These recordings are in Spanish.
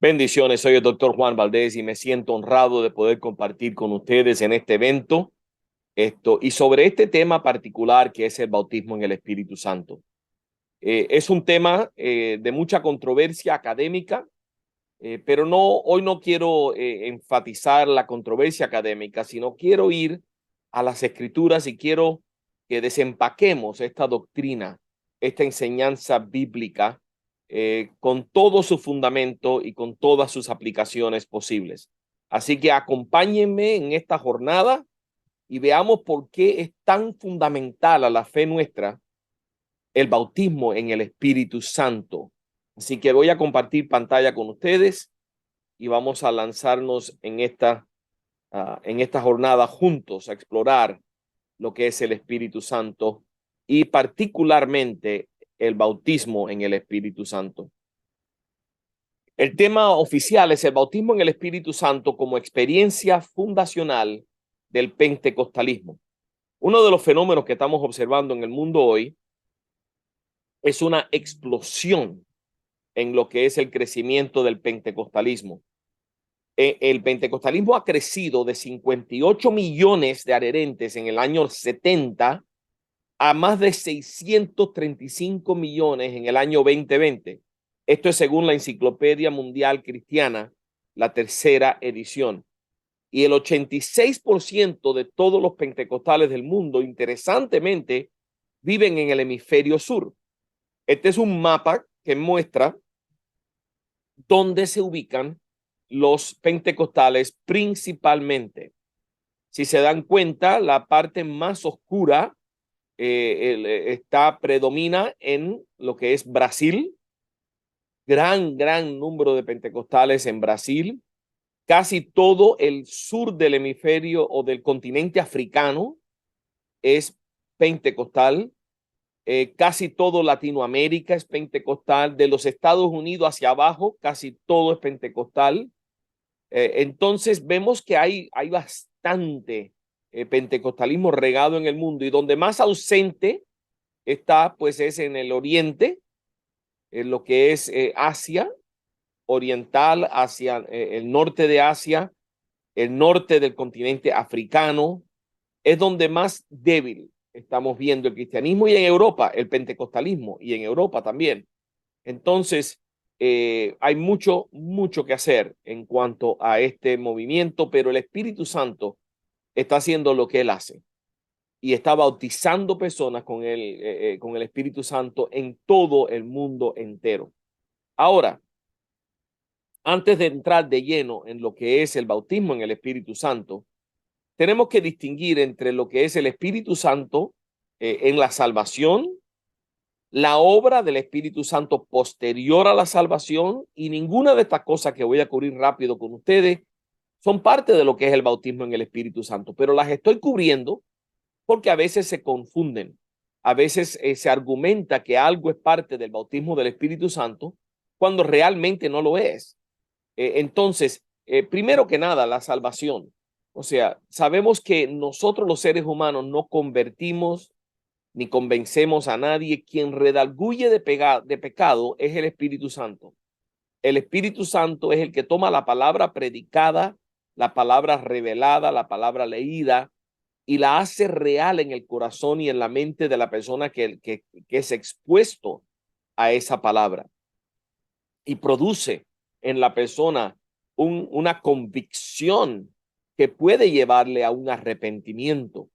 Bendiciones, soy el doctor Juan Valdés y me siento honrado de poder compartir con ustedes en este evento y sobre este tema particular que es el bautismo en el Espíritu Santo. Es un tema de mucha controversia académica, pero hoy no quiero enfatizar la controversia académica, sino quiero ir a las escrituras y quiero que desempaquemos esta doctrina, esta enseñanza bíblica con todo su fundamento y con todas sus aplicaciones posibles. Así que acompáñenme en esta jornada y veamos por qué es tan fundamental a la fe nuestra el bautismo en el Espíritu Santo. Así que voy a compartir pantalla con ustedes y vamos a lanzarnos en esta jornada juntos a explorar lo que es el Espíritu Santo y particularmente el bautismo en el Espíritu Santo. El tema oficial es el bautismo en el Espíritu Santo como experiencia fundacional del pentecostalismo. Uno de los fenómenos que estamos observando en el mundo hoy es una explosión en lo que es el crecimiento del pentecostalismo. El pentecostalismo ha crecido de 58 millones de adherentes en el año 70 a más de 635 millones en el año 2020. Esto es según la Enciclopedia Mundial Cristiana, la tercera edición. Y el 86% de todos los pentecostales del mundo, interesantemente, viven en el hemisferio sur. Este es un mapa que muestra dónde se ubican los pentecostales principalmente. Si se dan cuenta, la parte más oscura predomina en lo que es Brasil. Gran número de pentecostales en Brasil. Casi todo el sur del hemisferio o del continente africano es pentecostal. Casi todo Latinoamérica es pentecostal. De los Estados Unidos hacia abajo, casi todo es pentecostal. Entonces vemos que hay bastante pentecostalismo regado en el mundo, y donde más ausente está, pues es en el oriente, en lo que es Asia oriental, hacia el norte de Asia, el norte del continente africano, es donde más débil estamos viendo el cristianismo, y en Europa el pentecostalismo, y en Europa también. Entonces, hay mucho que hacer en cuanto a este movimiento, pero el Espíritu Santo está haciendo lo que él hace y está bautizando personas con el Espíritu Santo en todo el mundo entero. Ahora, antes de entrar de lleno en lo que es el bautismo en el Espíritu Santo, tenemos que distinguir entre lo que es el Espíritu Santo en la salvación, la obra del Espíritu Santo posterior a la salvación, y ninguna de estas cosas que voy a cubrir rápido con ustedes son parte de lo que es el bautismo en el Espíritu Santo, pero las estoy cubriendo porque a veces se confunden. A veces se argumenta que algo es parte del bautismo del Espíritu Santo cuando realmente no lo es. Entonces, primero que nada, la salvación. O sea, sabemos que nosotros los seres humanos no convertimos ni convencemos a nadie. Quien redarguye de pecado es el Espíritu Santo. El Espíritu Santo es el que toma la palabra predicada, la palabra revelada, la palabra leída, y la hace real en el corazón y en la mente de la persona que es expuesto a esa palabra, y produce en la persona una convicción que puede llevarle a un arrepentimiento.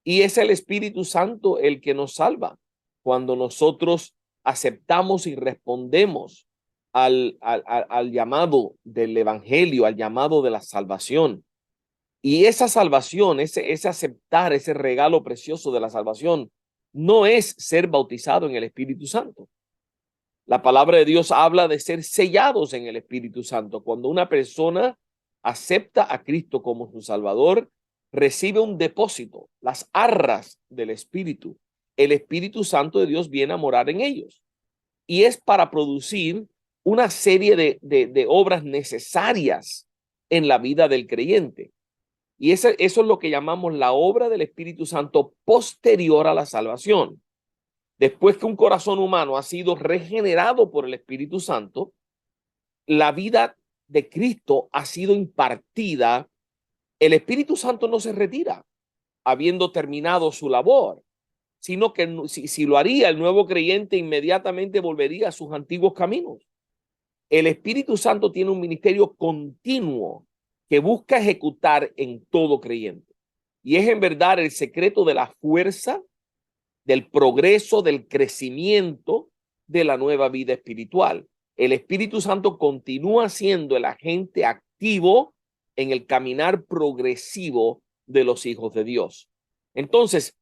Y es el Espíritu Santo el que nos salva cuando nosotros aceptamos y respondemos al llamado del evangelio, al llamado de la salvación. Y esa salvación, ese aceptar ese regalo precioso de la salvación, no es ser bautizado en el Espíritu Santo. La palabra de Dios habla de ser sellados en el Espíritu Santo. Cuando una persona acepta a Cristo como su Salvador, recibe un depósito, las arras del Espíritu. El Espíritu Santo de Dios viene a morar en ellos. Y es para producir una serie de obras necesarias en la vida del creyente. Y eso es lo que llamamos la obra del Espíritu Santo posterior a la salvación. Después que un corazón humano ha sido regenerado por el Espíritu Santo, la vida de Cristo ha sido impartida, el Espíritu Santo no se retira habiendo terminado su labor, sino que si lo haría, el nuevo creyente inmediatamente volvería a sus antiguos caminos. El Espíritu Santo tiene un ministerio continuo que busca ejecutar en todo creyente. Y es en verdad el secreto de la fuerza, del progreso, del crecimiento de la nueva vida espiritual. El Espíritu Santo continúa siendo el agente activo en el caminar progresivo de los hijos de Dios. Entonces,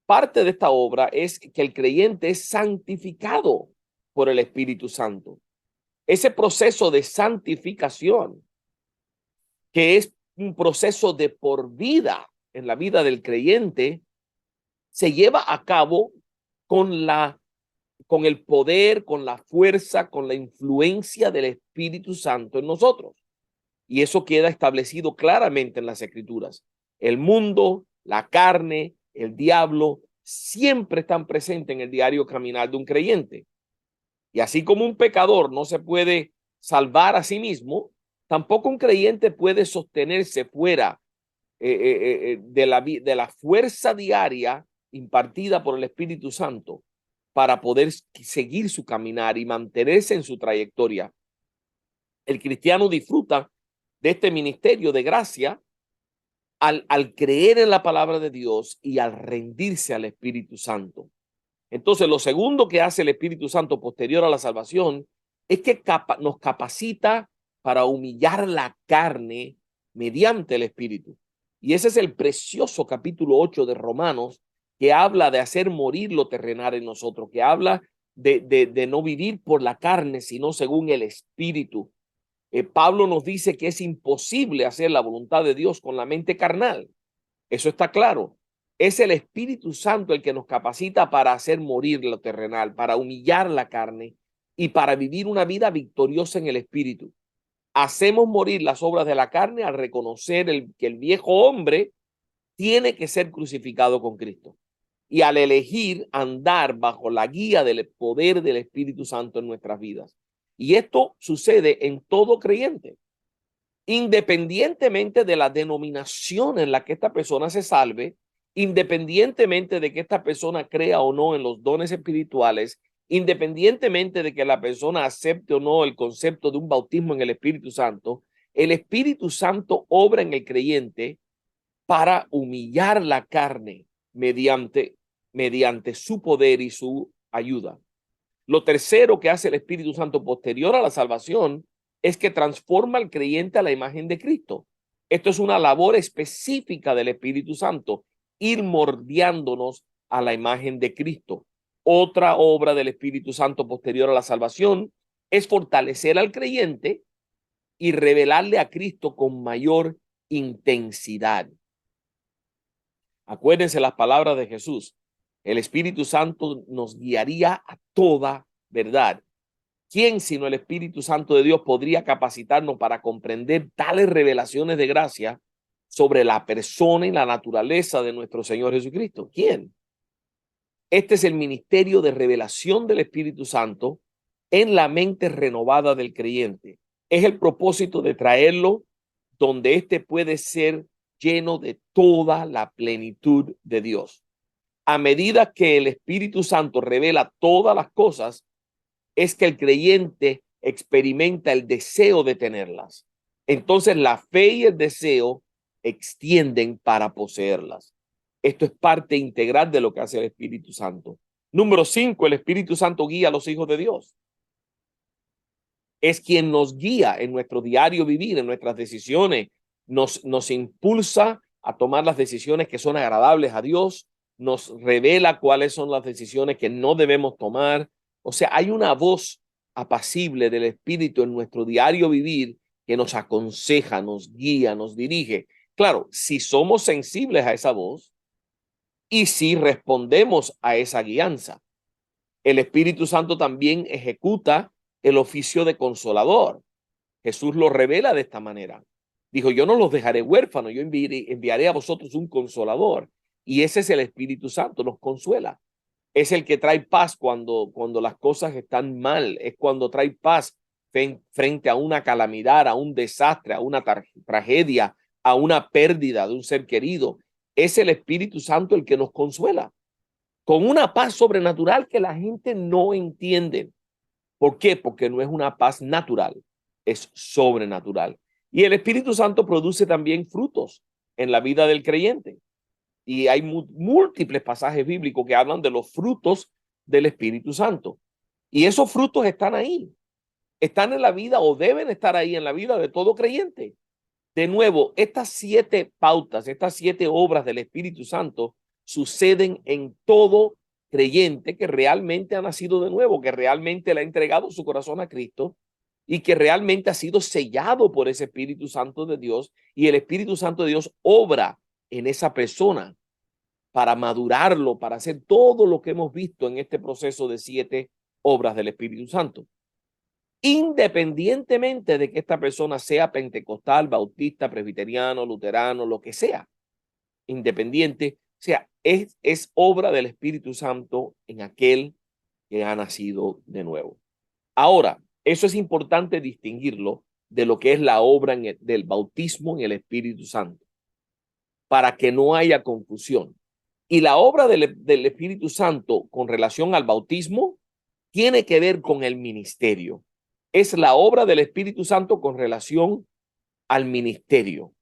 parte de esta obra es que el creyente es santificado por el Espíritu Santo. Ese proceso de santificación, que es un proceso de por vida en la vida del creyente, se lleva a cabo con el poder, con la fuerza, con la influencia del Espíritu Santo en nosotros. Y eso queda establecido claramente en las Escrituras. El mundo, la carne, el diablo, siempre están presentes en el diario caminar de un creyente. Y así como un pecador no se puede salvar a sí mismo, tampoco un creyente puede sostenerse fuera de la fuerza diaria impartida por el Espíritu Santo para poder seguir su caminar y mantenerse en su trayectoria. El cristiano disfruta de este ministerio de gracia al creer en la palabra de Dios y al rendirse al Espíritu Santo. Entonces, lo segundo que hace el Espíritu Santo posterior a la salvación es que nos capacita para humillar la carne mediante el Espíritu. Y ese es el precioso capítulo 8 de Romanos, que habla de hacer morir lo terrenal en nosotros, que habla de no vivir por la carne, sino según el Espíritu. Pablo nos dice que es imposible hacer la voluntad de Dios con la mente carnal. Eso está claro. Es el Espíritu Santo el que nos capacita para hacer morir lo terrenal, para humillar la carne y para vivir una vida victoriosa en el Espíritu. Hacemos morir las obras de la carne al reconocer que el viejo hombre tiene que ser crucificado con Cristo y al elegir andar bajo la guía del poder del Espíritu Santo en nuestras vidas. Y esto sucede en todo creyente, independientemente de la denominación en la que esta persona se salve, independientemente de que esta persona crea o no en los dones espirituales, independientemente de que la persona acepte o no el concepto de un bautismo en el Espíritu Santo obra en el creyente para humillar la carne mediante su poder y su ayuda. Lo tercero que hace el Espíritu Santo posterior a la salvación es que transforma al creyente a la imagen de Cristo. Esto es una labor específica del Espíritu Santo, ir moldeándonos a la imagen de Cristo. Otra obra del Espíritu Santo posterior a la salvación es fortalecer al creyente y revelarle a Cristo con mayor intensidad. Acuérdense las palabras de Jesús. El Espíritu Santo nos guiaría a toda verdad. ¿Quién sino el Espíritu Santo de Dios podría capacitarnos para comprender tales revelaciones de gracia sobre la persona y la naturaleza de nuestro Señor Jesucristo? ¿Quién? Este es el ministerio de revelación del Espíritu Santo en la mente renovada del creyente. Es el propósito de traerlo donde éste puede ser lleno de toda la plenitud de Dios. A medida que el Espíritu Santo revela todas las cosas, es que el creyente experimenta el deseo de tenerlas. Entonces la fe y el deseo extienden para poseerlas. Esto es parte integral de lo que hace el Espíritu Santo. Número 5, el Espíritu Santo guía a los hijos de Dios. Es quien nos guía en nuestro diario vivir, en nuestras decisiones, nos impulsa a tomar las decisiones que son agradables a Dios, nos revela cuáles son las decisiones que no debemos tomar. O sea, hay una voz apacible del Espíritu en nuestro diario vivir que nos aconseja, nos guía, nos dirige. Claro, si somos sensibles a esa voz y si respondemos a esa guianza. El Espíritu Santo también ejecuta el oficio de consolador. Jesús lo revela de esta manera. Dijo, yo no los dejaré huérfanos, yo enviaré a vosotros un consolador. Y ese es el Espíritu Santo, nos consuela. Es el que trae paz cuando las cosas están mal, es cuando trae paz frente a una calamidad, a un desastre, a una tragedia, a una pérdida de un ser querido. Es el Espíritu Santo el que nos consuela con una paz sobrenatural que la gente no entiende. ¿Por qué? Porque no es una paz natural, es sobrenatural. Y el Espíritu Santo produce también frutos en la vida del creyente. Y hay múltiples pasajes bíblicos que hablan de los frutos del Espíritu Santo. Y esos frutos están ahí, están en la vida o deben estar ahí en la vida de todo creyente. De nuevo, estas 7 pautas, estas 7 obras del Espíritu Santo suceden en todo creyente que realmente ha nacido de nuevo, que realmente le ha entregado su corazón a Cristo y que realmente ha sido sellado por ese Espíritu Santo de Dios, y el Espíritu Santo de Dios obra en esa persona para madurarlo, para hacer todo lo que hemos visto en este proceso de 7 obras del Espíritu Santo. Independientemente de que esta persona sea pentecostal, bautista, presbiteriano, luterano, lo que sea, independiente, o sea, es obra del Espíritu Santo en aquel que ha nacido de nuevo. Ahora, eso es importante distinguirlo de lo que es la obra del bautismo en el Espíritu Santo, para que no haya confusión. Y la obra del Espíritu Santo con relación al bautismo tiene que ver con el ministerio. Es la obra del Espíritu Santo con relación al ministerio,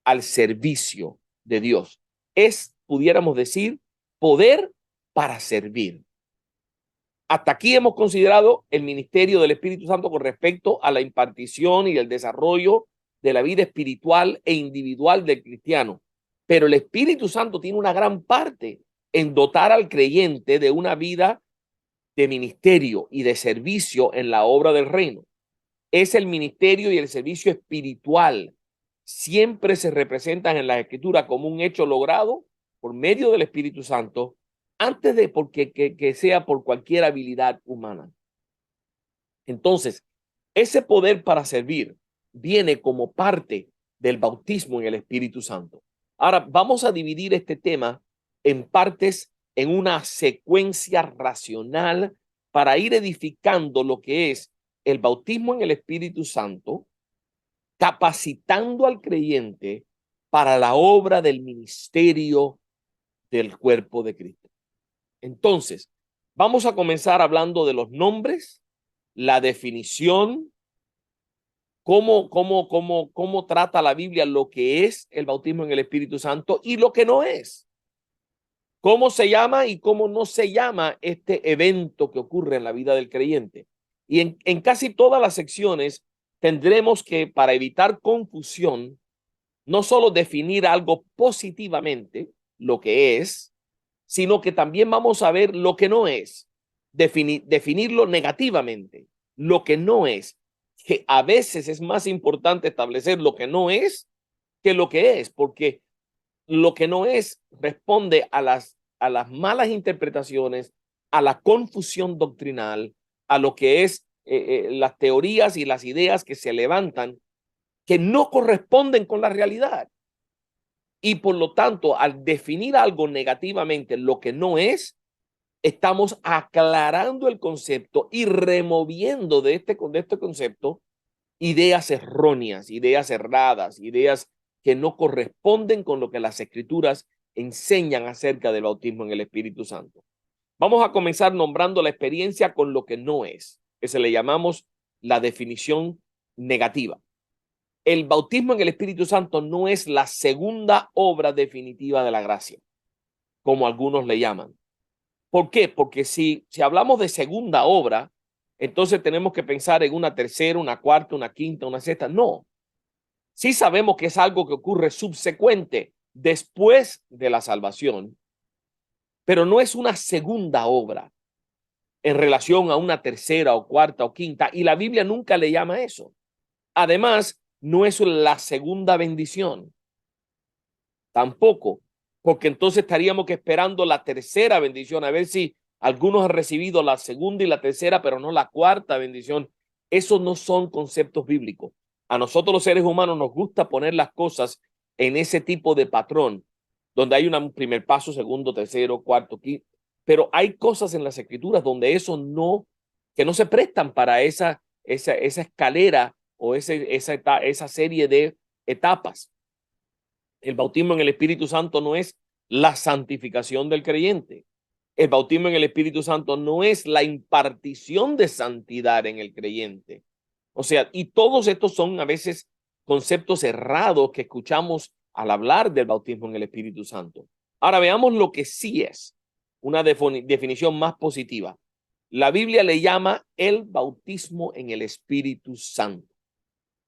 al servicio de Dios. Es, pudiéramos decir, poder para servir. Hasta aquí hemos considerado el ministerio del Espíritu Santo con respecto a la impartición y el desarrollo de la vida espiritual e individual del cristiano. Pero el Espíritu Santo tiene una gran parte en dotar al creyente de una vida de ministerio y de servicio en la obra del reino. Es el ministerio y el servicio espiritual. Siempre se representan en la Escritura como un hecho logrado por medio del Espíritu Santo, antes de que sea por cualquier habilidad humana. Entonces, ese poder para servir viene como parte del bautismo en el Espíritu Santo. Ahora, vamos a dividir este tema en partes en una secuencia racional para ir edificando lo que es el bautismo en el Espíritu Santo, capacitando al creyente para la obra del ministerio del cuerpo de Cristo. Entonces, vamos a comenzar hablando de los nombres, la definición, cómo trata la Biblia lo que es el bautismo en el Espíritu Santo y lo que no es. Cómo se llama y cómo no se llama este evento que ocurre en la vida del creyente. Y en casi todas las secciones tendremos que, para evitar confusión, no solo definir algo positivamente, lo que es, sino que también vamos a ver lo que no es, definirlo negativamente, lo que no es, que a veces es más importante establecer lo que no es que lo que es, porque lo que no es responde a las malas interpretaciones, a la confusión doctrinal, a lo que es las teorías y las ideas que se levantan que no corresponden con la realidad. Y por lo tanto, al definir algo negativamente, lo que no es, estamos aclarando el concepto y removiendo de este concepto ideas erróneas, ideas erradas, ideas que no corresponden con lo que las Escrituras enseñan acerca del bautismo en el Espíritu Santo. Vamos a comenzar nombrando la experiencia con lo que no es, que se le llamamos la definición negativa. El bautismo en el Espíritu Santo no es la segunda obra definitiva de la gracia, como algunos le llaman. ¿Por qué? Porque si hablamos de segunda obra, entonces tenemos que pensar en una tercera, una cuarta, una quinta, una sexta. No. Sí sabemos que es algo que ocurre subsecuente después de la salvación, pero no es una segunda obra en relación a una tercera o cuarta o quinta, y la Biblia nunca le llama eso. Además, no es la segunda bendición. Tampoco, porque entonces estaríamos que esperando la tercera bendición, a ver si algunos han recibido la segunda y la tercera, pero no la cuarta bendición. Esos no son conceptos bíblicos. A nosotros los seres humanos nos gusta poner las cosas en ese tipo de patrón, donde hay un primer paso, segundo, tercero, cuarto, quinto, pero hay cosas en las Escrituras donde eso no, que no se prestan para esa esa escalera o esa serie de etapas. El bautismo en el Espíritu Santo no es la santificación del creyente. El bautismo en el Espíritu Santo no es la impartición de santidad en el creyente. O sea, y todos estos son a veces conceptos errados que escuchamos al hablar del bautismo en el Espíritu Santo. Ahora veamos lo que sí es una definición más positiva. La Biblia le llama el bautismo en el Espíritu Santo.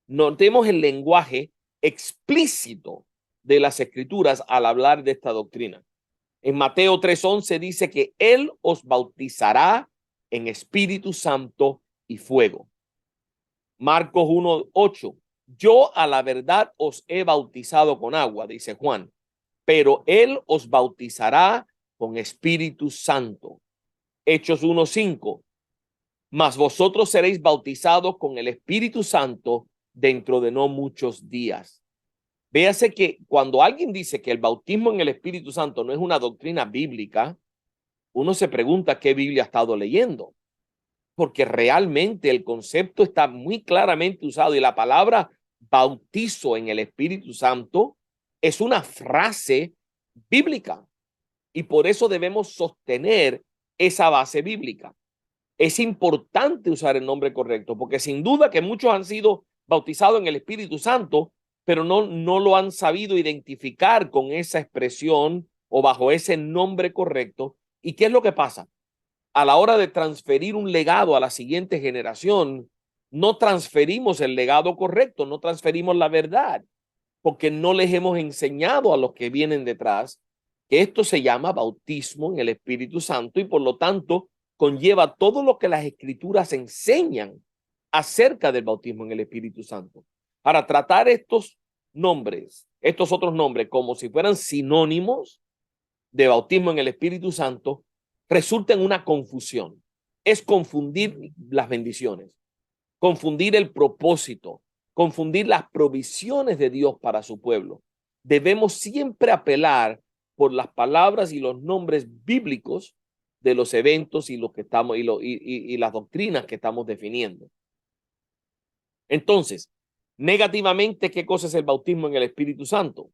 Notemos el lenguaje explícito de las Escrituras al hablar de esta doctrina. En Mateo 3:11 dice que Él os bautizará en Espíritu Santo y fuego. Marcos 1:8, yo a la verdad os he bautizado con agua, dice Juan, pero Él os bautizará con Espíritu Santo. Hechos 1:5, mas vosotros seréis bautizados con el Espíritu Santo dentro de no muchos días. Véase que cuando alguien dice que el bautismo en el Espíritu Santo no es una doctrina bíblica, uno se pregunta qué Biblia ha estado leyendo, porque realmente el concepto está muy claramente usado y la palabra bautizo en el Espíritu Santo es una frase bíblica y por eso debemos sostener esa base bíblica. Es importante usar el nombre correcto, porque sin duda que muchos han sido bautizados en el Espíritu Santo, pero no lo han sabido identificar con esa expresión o bajo ese nombre correcto. ¿Y qué es lo que pasa? A la hora de transferir un legado a la siguiente generación, no transferimos el legado correcto, no transferimos la verdad, porque no les hemos enseñado a los que vienen detrás que esto se llama bautismo en el Espíritu Santo y por lo tanto conlleva todo lo que las Escrituras enseñan acerca del bautismo en el Espíritu Santo. Para tratar estos nombres, estos otros nombres, como si fueran sinónimos de bautismo en el Espíritu Santo, resulta en una confusión. Es confundir las bendiciones, confundir el propósito, confundir las provisiones de Dios para su pueblo. Debemos siempre apelar por las palabras y los nombres bíblicos de los eventos y lo que estamos y las doctrinas que estamos definiendo. Entonces, negativamente, ¿qué cosa es el bautismo en el Espíritu Santo?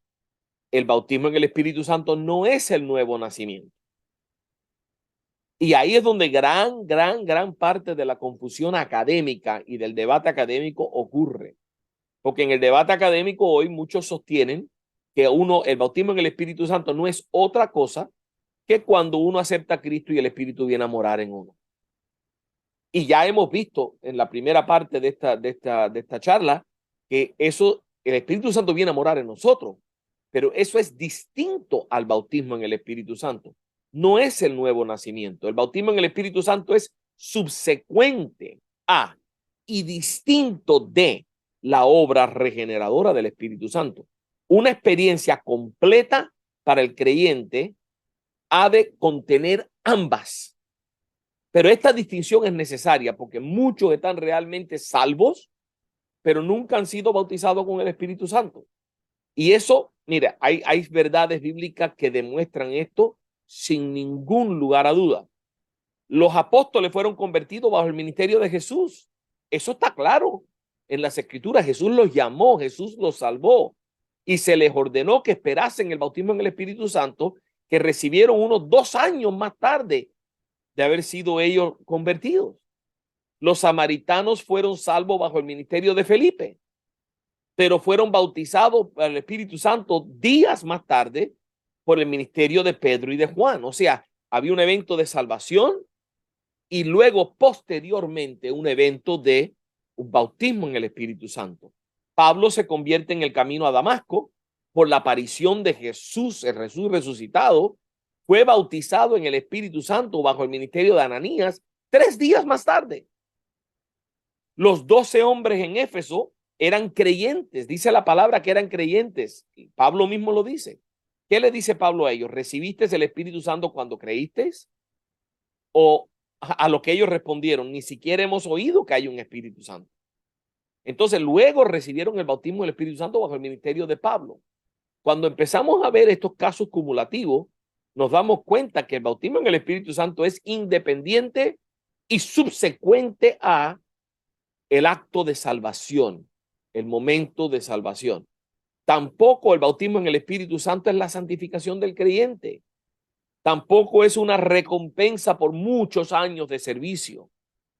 El bautismo en el Espíritu Santo no es el nuevo nacimiento. Y ahí es donde gran parte de la confusión académica y del debate académico ocurre. Porque en el debate académico hoy muchos sostienen que el bautismo en el Espíritu Santo no es otra cosa que cuando uno acepta a Cristo y el Espíritu viene a morar en uno. Y ya hemos visto en la primera parte de esta charla que el Espíritu Santo viene a morar en nosotros, pero eso es distinto al bautismo en el Espíritu Santo. No es el nuevo nacimiento. El bautismo en el Espíritu Santo es subsecuente a y distinto de la obra regeneradora del Espíritu Santo. Una experiencia completa para el creyente ha de contener ambas. Pero esta distinción es necesaria porque muchos están realmente salvos, pero nunca han sido bautizados con el Espíritu Santo. Y eso, mira, hay verdades bíblicas que demuestran esto sin ningún lugar a duda. Los apóstoles fueron convertidos bajo el ministerio de Jesús. Eso está claro en las Escrituras. Jesús los llamó, Jesús los salvó y se les ordenó que esperasen el bautismo en el Espíritu Santo que recibieron unos 2 años más tarde de haber sido ellos convertidos. Los samaritanos fueron salvos bajo el ministerio de Felipe, pero fueron bautizados por el Espíritu Santo días más tarde por el ministerio de Pedro y de Juan. O sea, había un evento de salvación y luego posteriormente un evento de un bautismo en el Espíritu Santo. Pablo se convierte en el camino a Damasco por la aparición de Jesús, el Jesús resucitado. Fue bautizado en el Espíritu Santo bajo el ministerio de Ananías 3 días más tarde. Los 12 hombres en Éfeso eran creyentes. Dice la palabra que eran creyentes. Pablo mismo lo dice. ¿Qué le dice Pablo a ellos? ¿Recibiste el Espíritu Santo cuando creíste? O a lo que ellos respondieron, ni siquiera hemos oído que hay un Espíritu Santo. Entonces luego recibieron el bautismo del Espíritu Santo bajo el ministerio de Pablo. Cuando empezamos a ver estos casos cumulativos, nos damos cuenta que el bautismo en el Espíritu Santo es independiente y subsecuente a el acto de salvación, el momento de salvación. Tampoco el bautismo en el Espíritu Santo es la santificación del creyente. Tampoco es una recompensa por muchos años de servicio.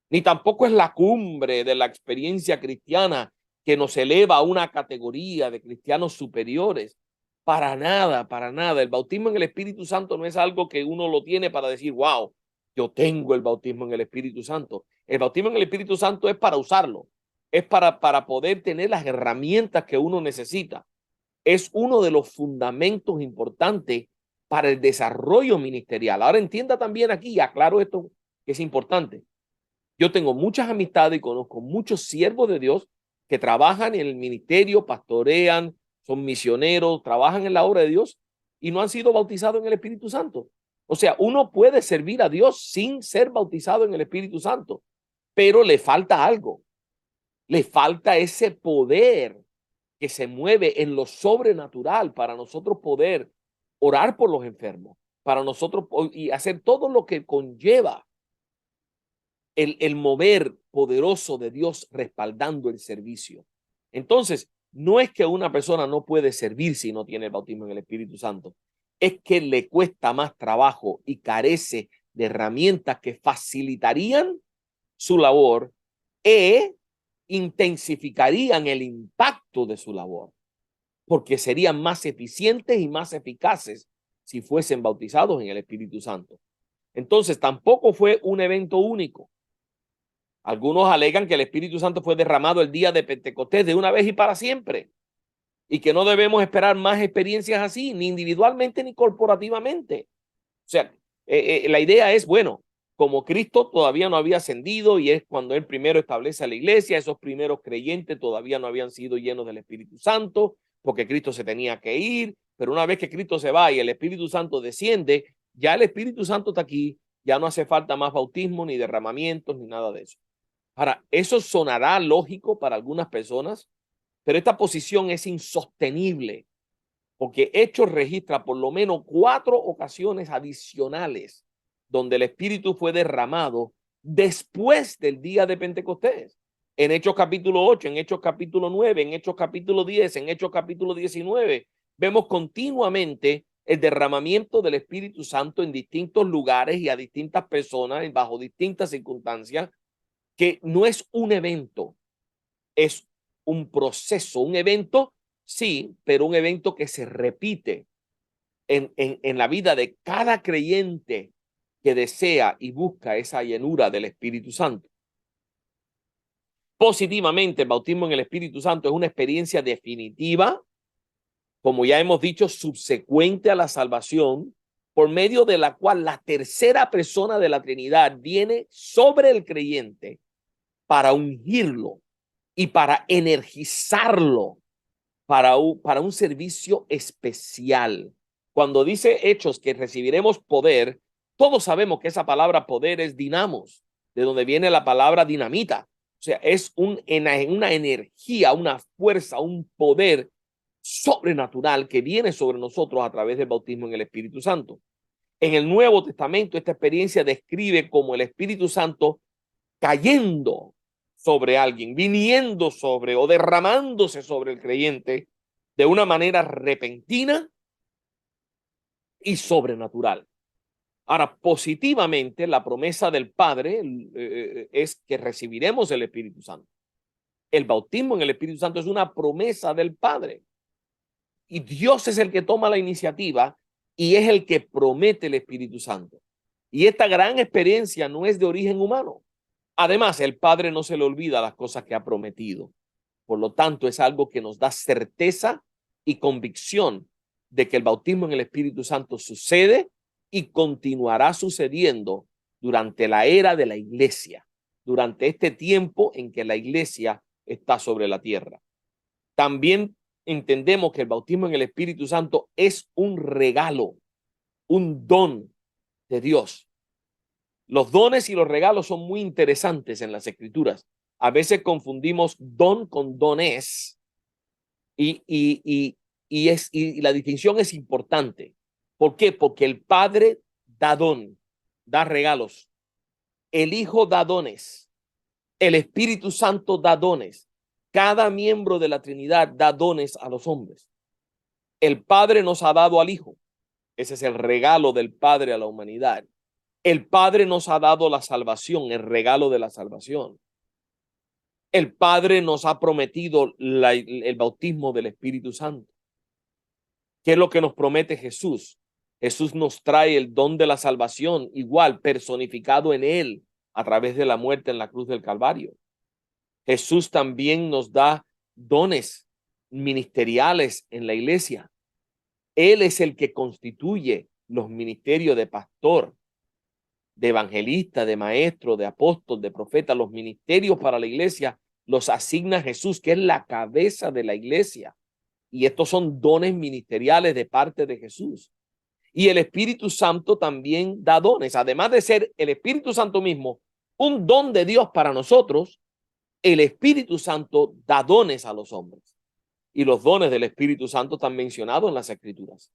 Ni tampoco es la cumbre de la experiencia cristiana que nos eleva a una categoría de cristianos superiores. Para nada, para nada. El bautismo en el Espíritu Santo no es algo que uno lo tiene para decir, wow, yo tengo el bautismo en el Espíritu Santo. El bautismo en el Espíritu Santo es para usarlo, es para poder tener las herramientas que uno necesita. Es uno de los fundamentos importantes para el desarrollo ministerial. Ahora entienda también aquí, aclaro esto que es importante. Yo tengo muchas amistades y conozco muchos siervos de Dios que trabajan en el ministerio, pastorean, son misioneros, trabajan en la obra de Dios y no han sido bautizados en el Espíritu Santo. O sea, uno puede servir a Dios sin ser bautizado en el Espíritu Santo, pero le falta algo. Le falta ese poder que se mueve en lo sobrenatural para nosotros poder orar por los enfermos, para nosotros y hacer todo lo que conlleva el mover poderoso de Dios respaldando el servicio. Entonces, no es que una persona no puede servir si no tiene el bautismo en el Espíritu Santo, es que le cuesta más trabajo y carece de herramientas que facilitarían su labor e intensificarían el impacto de su labor, porque serían más eficientes y más eficaces si fuesen bautizados en el Espíritu Santo. Entonces, tampoco fue un evento único. Algunos alegan que el Espíritu Santo fue derramado el día de Pentecostés de una vez y para siempre, y que no debemos esperar más experiencias así, ni individualmente ni corporativamente. O sea, la idea es, bueno, como Cristo todavía no había ascendido y es cuando Él primero establece a la iglesia, esos primeros creyentes todavía no habían sido llenos del Espíritu Santo, porque Cristo se tenía que ir, pero una vez que Cristo se va y el Espíritu Santo desciende, ya el Espíritu Santo está aquí, ya no hace falta más bautismo, ni derramamientos, ni nada de eso. Ahora, eso sonará lógico para algunas personas, pero esta posición es insostenible porque Hechos registra por lo menos 4 ocasiones adicionales donde el Espíritu fue derramado después del día de Pentecostés. En Hechos capítulo 8, en Hechos capítulo 9, en Hechos capítulo 10, en Hechos capítulo 19, vemos continuamente el derramamiento del Espíritu Santo en distintos lugares y a distintas personas bajo distintas circunstancias, que no es un evento, es un proceso, un evento, sí, pero un evento que se repite en la vida de cada creyente que desea y busca esa llenura del Espíritu Santo. Positivamente, el bautismo en el Espíritu Santo es una experiencia definitiva, como ya hemos dicho, subsecuente a la salvación, por medio de la cual la tercera persona de la Trinidad viene sobre el creyente para ungirlo y para energizarlo para un servicio especial. Cuando dice Hechos que recibiremos poder, todos sabemos que esa palabra poder es dinamos, de donde viene la palabra dinamita. O sea, es una energía, una fuerza, un poder sobrenatural que viene sobre nosotros a través del bautismo en el Espíritu Santo. En el Nuevo Testamento, esta experiencia describe como el Espíritu Santo cayendo sobre alguien, viniendo sobre o derramándose sobre el creyente de una manera repentina y sobrenatural. Ahora, positivamente, la promesa del Padre es que recibiremos el Espíritu Santo. El bautismo en el Espíritu Santo es una promesa del Padre. Y Dios es el que toma la iniciativa y es el que promete el Espíritu Santo. Y esta gran experiencia no es de origen humano. Además, el Padre no se le olvida las cosas que ha prometido. Por lo tanto, es algo que nos da certeza y convicción de que el bautismo en el Espíritu Santo sucede y continuará sucediendo durante la era de la iglesia, durante este tiempo en que la iglesia está sobre la tierra. También entendemos que el bautismo en el Espíritu Santo es un regalo, un don de Dios. Los dones y los regalos son muy interesantes en las Escrituras. A veces confundimos don con dones y la distinción es importante. ¿Por qué? Porque el Padre da don, da regalos. El Hijo da dones. El Espíritu Santo da dones. Cada miembro de la Trinidad da dones a los hombres. El Padre nos ha dado al Hijo. Ese es el regalo del Padre a la humanidad. El Padre nos ha dado la salvación, el regalo de la salvación. El Padre nos ha prometido el bautismo del Espíritu Santo. ¿Qué es lo que nos promete Jesús? Jesús nos trae el don de la salvación, igual personificado en Él a través de la muerte en la cruz del Calvario. Jesús también nos da dones ministeriales en la iglesia. Él es el que constituye los ministerios de pastor, de evangelista, de maestro, de apóstol, de profeta. Los ministerios para la iglesia los asigna Jesús, que es la cabeza de la iglesia. Y estos son dones ministeriales de parte de Jesús. Y el Espíritu Santo también da dones. Además de ser el Espíritu Santo mismo un don de Dios para nosotros, el Espíritu Santo da dones a los hombres. Y los dones del Espíritu Santo están mencionados en las Escrituras.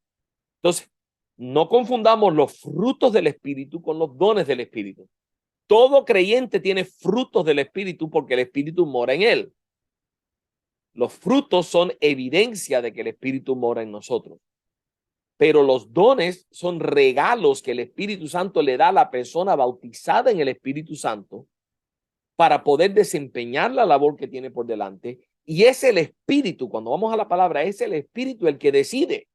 Entonces, no confundamos los frutos del Espíritu con los dones del Espíritu. Todo creyente tiene frutos del Espíritu porque el Espíritu mora en él. Los frutos son evidencia de que el Espíritu mora en nosotros. Pero los dones son regalos que el Espíritu Santo le da a la persona bautizada en el Espíritu Santo para poder desempeñar la labor que tiene por delante. Y es el Espíritu, cuando vamos a la palabra, es el Espíritu el que decide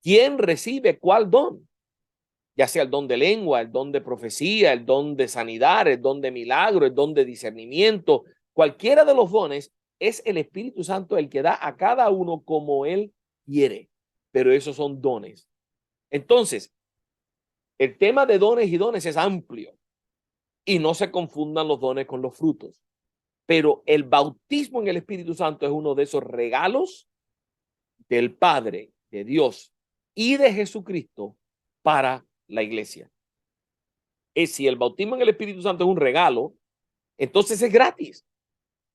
quién recibe cuál don, ya sea el don de lengua, el don de profecía, el don de sanidad, el don de milagro, el don de discernimiento. Cualquiera de los dones es el Espíritu Santo el que da a cada uno como él quiere, pero esos son dones. Entonces, el tema de dones y dones es amplio y no se confundan los dones con los frutos. Pero el bautismo en el Espíritu Santo es uno de esos regalos del Padre, de Dios y de Jesucristo para la iglesia. Si el bautismo en el Espíritu Santo es un regalo, entonces es gratis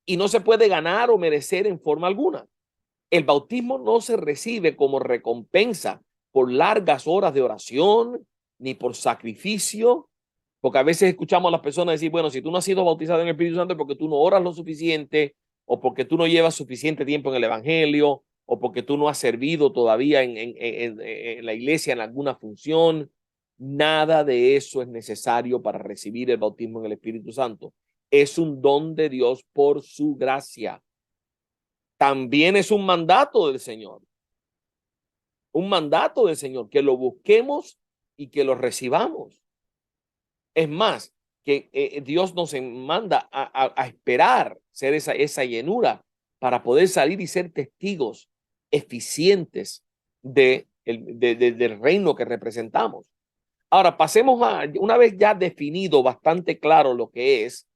y no se puede ganar o merecer en forma alguna. El bautismo no se recibe como recompensa por largas horas de oración ni por sacrificio, porque a veces escuchamos a las personas decir, bueno, si tú no has sido bautizado en el Espíritu Santo es porque tú no oras lo suficiente o porque tú no llevas suficiente tiempo en el evangelio o porque tú no has servido todavía en la iglesia en alguna función. Nada de eso es necesario para recibir el bautismo en el Espíritu Santo. Es un don de Dios por su gracia. También es un mandato del Señor. Un mandato del Señor, que lo busquemos y que lo recibamos. Es más, que Dios nos manda a esperar ser esa llenura para poder salir y ser testigos eficientes del reino que representamos. Ahora, pasemos a, una vez ya definido bastante claro lo que es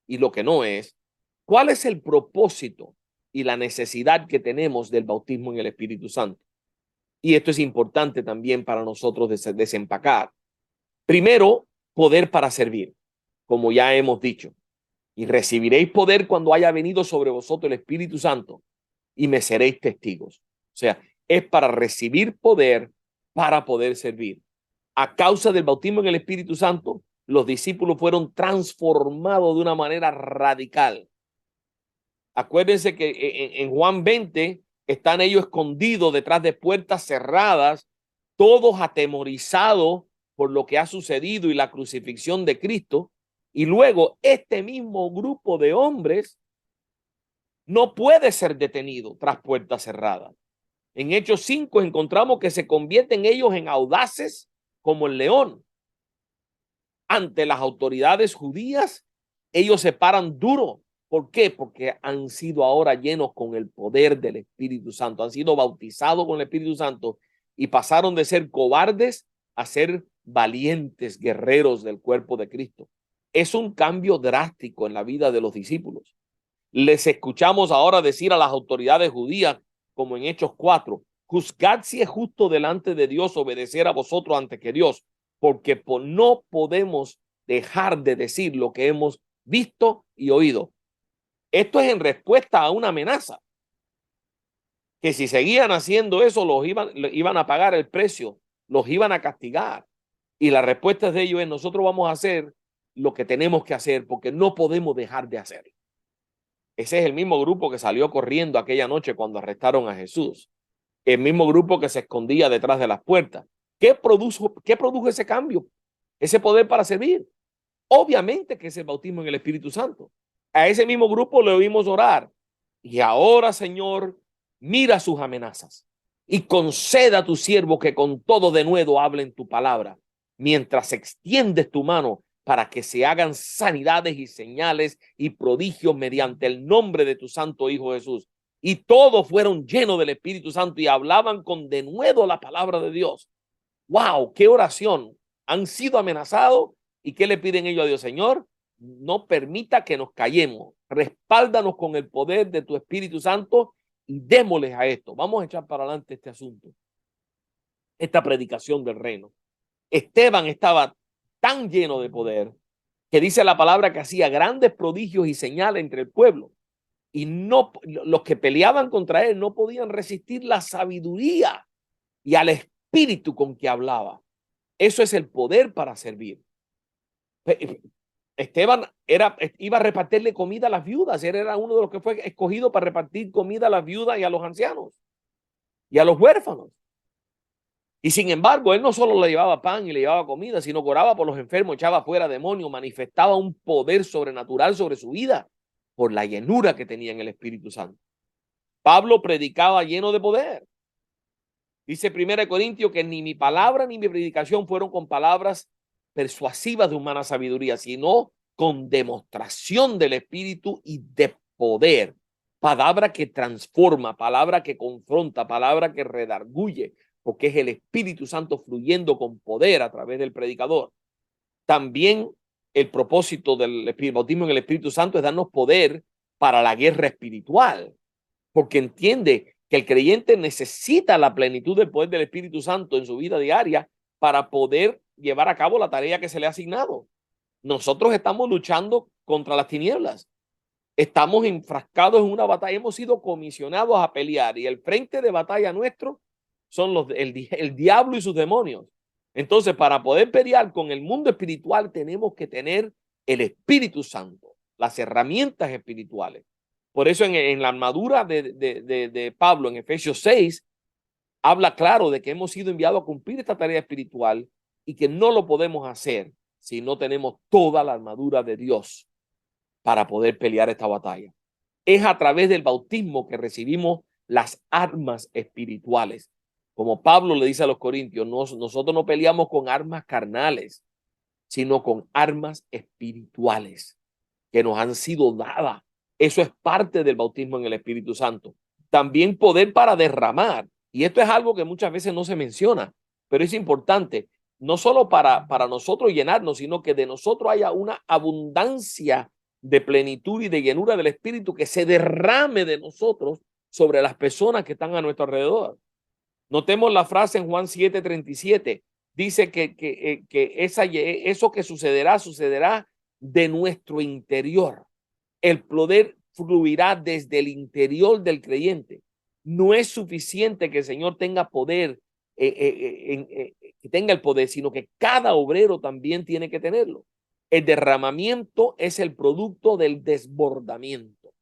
y lo que no es, ¿cuál es el propósito y la necesidad que tenemos del bautismo en el Espíritu Santo? Y esto es importante también para nosotros desempacar. Primero, poder para servir, como ya hemos dicho. Y recibiréis poder cuando haya venido sobre vosotros el Espíritu Santo y me seréis testigos. O sea, es para recibir poder para poder servir. A causa del bautismo en el Espíritu Santo, los discípulos fueron transformados de una manera radical. Acuérdense que en Juan 20 están ellos escondidos detrás de puertas cerradas, todos atemorizados por lo que ha sucedido y la crucifixión de Cristo. Y luego este mismo grupo de hombres no puede ser detenido tras puertas cerradas. En Hechos 5 encontramos que se convierten ellos en audaces como el león. Ante las autoridades judías, ellos se paran duro. ¿Por qué? Porque han sido ahora llenos con el poder del Espíritu Santo, han sido bautizados con el Espíritu Santo y pasaron de ser cobardes a ser valientes guerreros del cuerpo de Cristo. Es un cambio drástico en la vida de los discípulos. Les escuchamos ahora decir a las autoridades judías, como en Hechos 4, juzgad si es justo delante de Dios obedecer a vosotros antes que Dios, porque no podemos dejar de decir lo que hemos visto y oído. Esto es en respuesta a una amenaza, que si seguían haciendo eso, iban a pagar el precio, los iban a castigar. Y la respuesta de ellos es, nosotros vamos a hacer lo que tenemos que hacer porque no podemos dejar de hacerlo. Ese es el mismo grupo que salió corriendo aquella noche cuando arrestaron a Jesús. El mismo grupo que se escondía detrás de las puertas. ¿Qué produjo ese cambio? Ese poder para servir. Obviamente que es el bautismo en el Espíritu Santo. A ese mismo grupo le oímos orar. Y ahora, Señor, mira sus amenazas y conceda a tu siervo que con todo denuedo hable en tu palabra, mientras extiendes tu mano para que se hagan sanidades y señales y prodigios mediante el nombre de tu santo Hijo Jesús. Y todos fueron llenos del Espíritu Santo y hablaban con denuedo la palabra de Dios. ¡Wow! ¡Qué oración! Han sido amenazados. ¿Y qué le piden ellos a Dios? Señor, no permita que nos callemos. Respáldanos con el poder de tu Espíritu Santo y démosles a esto. Vamos a echar para adelante este asunto, esta predicación del reino. Esteban estaba tan lleno de poder que dice la palabra que hacía grandes prodigios y señales entre el pueblo. Y no, los que peleaban contra él no podían resistir la sabiduría y al espíritu con que hablaba. Eso es el poder para servir. Esteban iba a repartirle comida a las viudas. Él era uno de los que fue escogido para repartir comida a las viudas y a los ancianos y a los huérfanos. Y sin embargo, él no solo le llevaba pan y le llevaba comida, sino oraba por los enfermos, echaba fuera demonios, manifestaba un poder sobrenatural sobre su vida por la llenura que tenía en el Espíritu Santo. Pablo predicaba lleno de poder. Dice 1 Corintios que ni mi palabra ni mi predicación fueron con palabras persuasivas de humana sabiduría, sino con demostración del Espíritu y de poder. Palabra que transforma, palabra que confronta, palabra que redarguye, porque es el Espíritu Santo fluyendo con poder a través del predicador. También el propósito del bautismo en el Espíritu Santo es darnos poder para la guerra espiritual, porque entiende que el creyente necesita la plenitud del poder del Espíritu Santo en su vida diaria para poder llevar a cabo la tarea que se le ha asignado. Nosotros estamos luchando contra las tinieblas. Estamos enfrascados en una batalla. Hemos sido comisionados a pelear y el frente de batalla nuestro son el diablo y sus demonios. Entonces, para poder pelear con el mundo espiritual, tenemos que tener el Espíritu Santo, las herramientas espirituales. Por eso en la armadura de Pablo en Efesios 6, habla claro de que hemos sido enviados a cumplir esta tarea espiritual y que no lo podemos hacer si no tenemos toda la armadura de Dios para poder pelear esta batalla. Es a través del bautismo que recibimos las armas espirituales. Como Pablo le dice a los corintios, nosotros no peleamos con armas carnales, sino con armas espirituales que nos han sido dadas. Eso es parte del bautismo en el Espíritu Santo. También poder para derramar. Y esto es algo que muchas veces no se menciona, pero es importante, no solo para nosotros llenarnos, sino que de nosotros haya una abundancia de plenitud y de llenura del Espíritu que se derrame de nosotros sobre las personas que están a nuestro alrededor. Notemos la frase en Juan 7:37. Dice que eso que sucederá de nuestro interior. El poder fluirá desde el interior del creyente. No es suficiente que el Señor tenga poder, que tenga el poder, sino que cada obrero también tiene que tenerlo. El derramamiento es el producto del desbordamiento.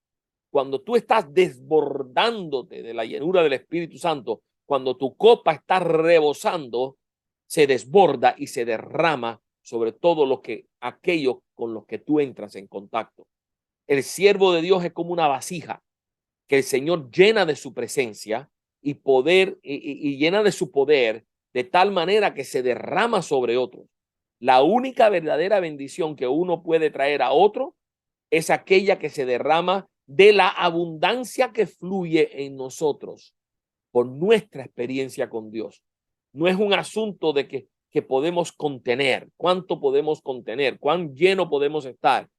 Cuando tú estás desbordándote de la llenura del Espíritu Santo, cuando tu copa está rebosando, se desborda y se derrama sobre todo aquello con los que tú entras en contacto. El siervo de Dios es como una vasija que el Señor llena de su presencia y poder y llena de su poder de tal manera que se derrama sobre otros. La única verdadera bendición que uno puede traer a otro es aquella que se derrama de la abundancia que fluye en nosotros por nuestra experiencia con Dios. No es un asunto de que podemos contener, cuánto podemos contener, cuán lleno podemos estar,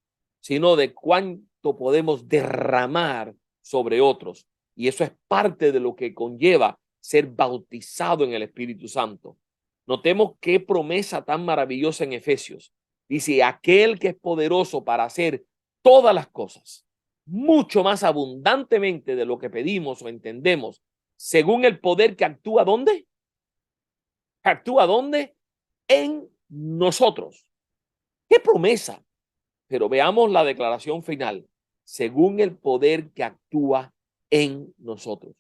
sino de cuánto podemos derramar sobre otros. Y eso es parte de lo que conlleva ser bautizado en el Espíritu Santo. Notemos qué promesa tan maravillosa en Efesios. Dice, aquel que es poderoso para hacer todas las cosas, mucho más abundantemente de lo que pedimos o entendemos, según el poder que actúa, ¿dónde? ¿Actúa dónde? En nosotros. ¡Qué promesa! Pero veamos la declaración final. según el poder que actúa en nosotros.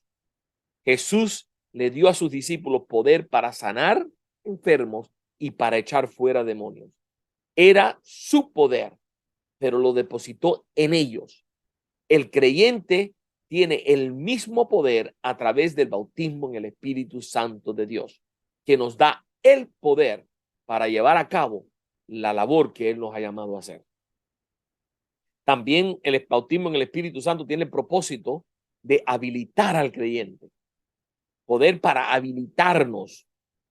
Jesús le dio a sus discípulos poder para sanar enfermos y para echar fuera demonios. Era su poder, pero lo depositó en ellos. El creyente tiene el mismo poder a través del bautismo en el Espíritu Santo de Dios, que nos da el poder para llevar a cabo la labor que Él nos ha llamado a hacer. También el bautismo en el Espíritu Santo tiene el propósito de habilitar al creyente. Poder para habilitarnos,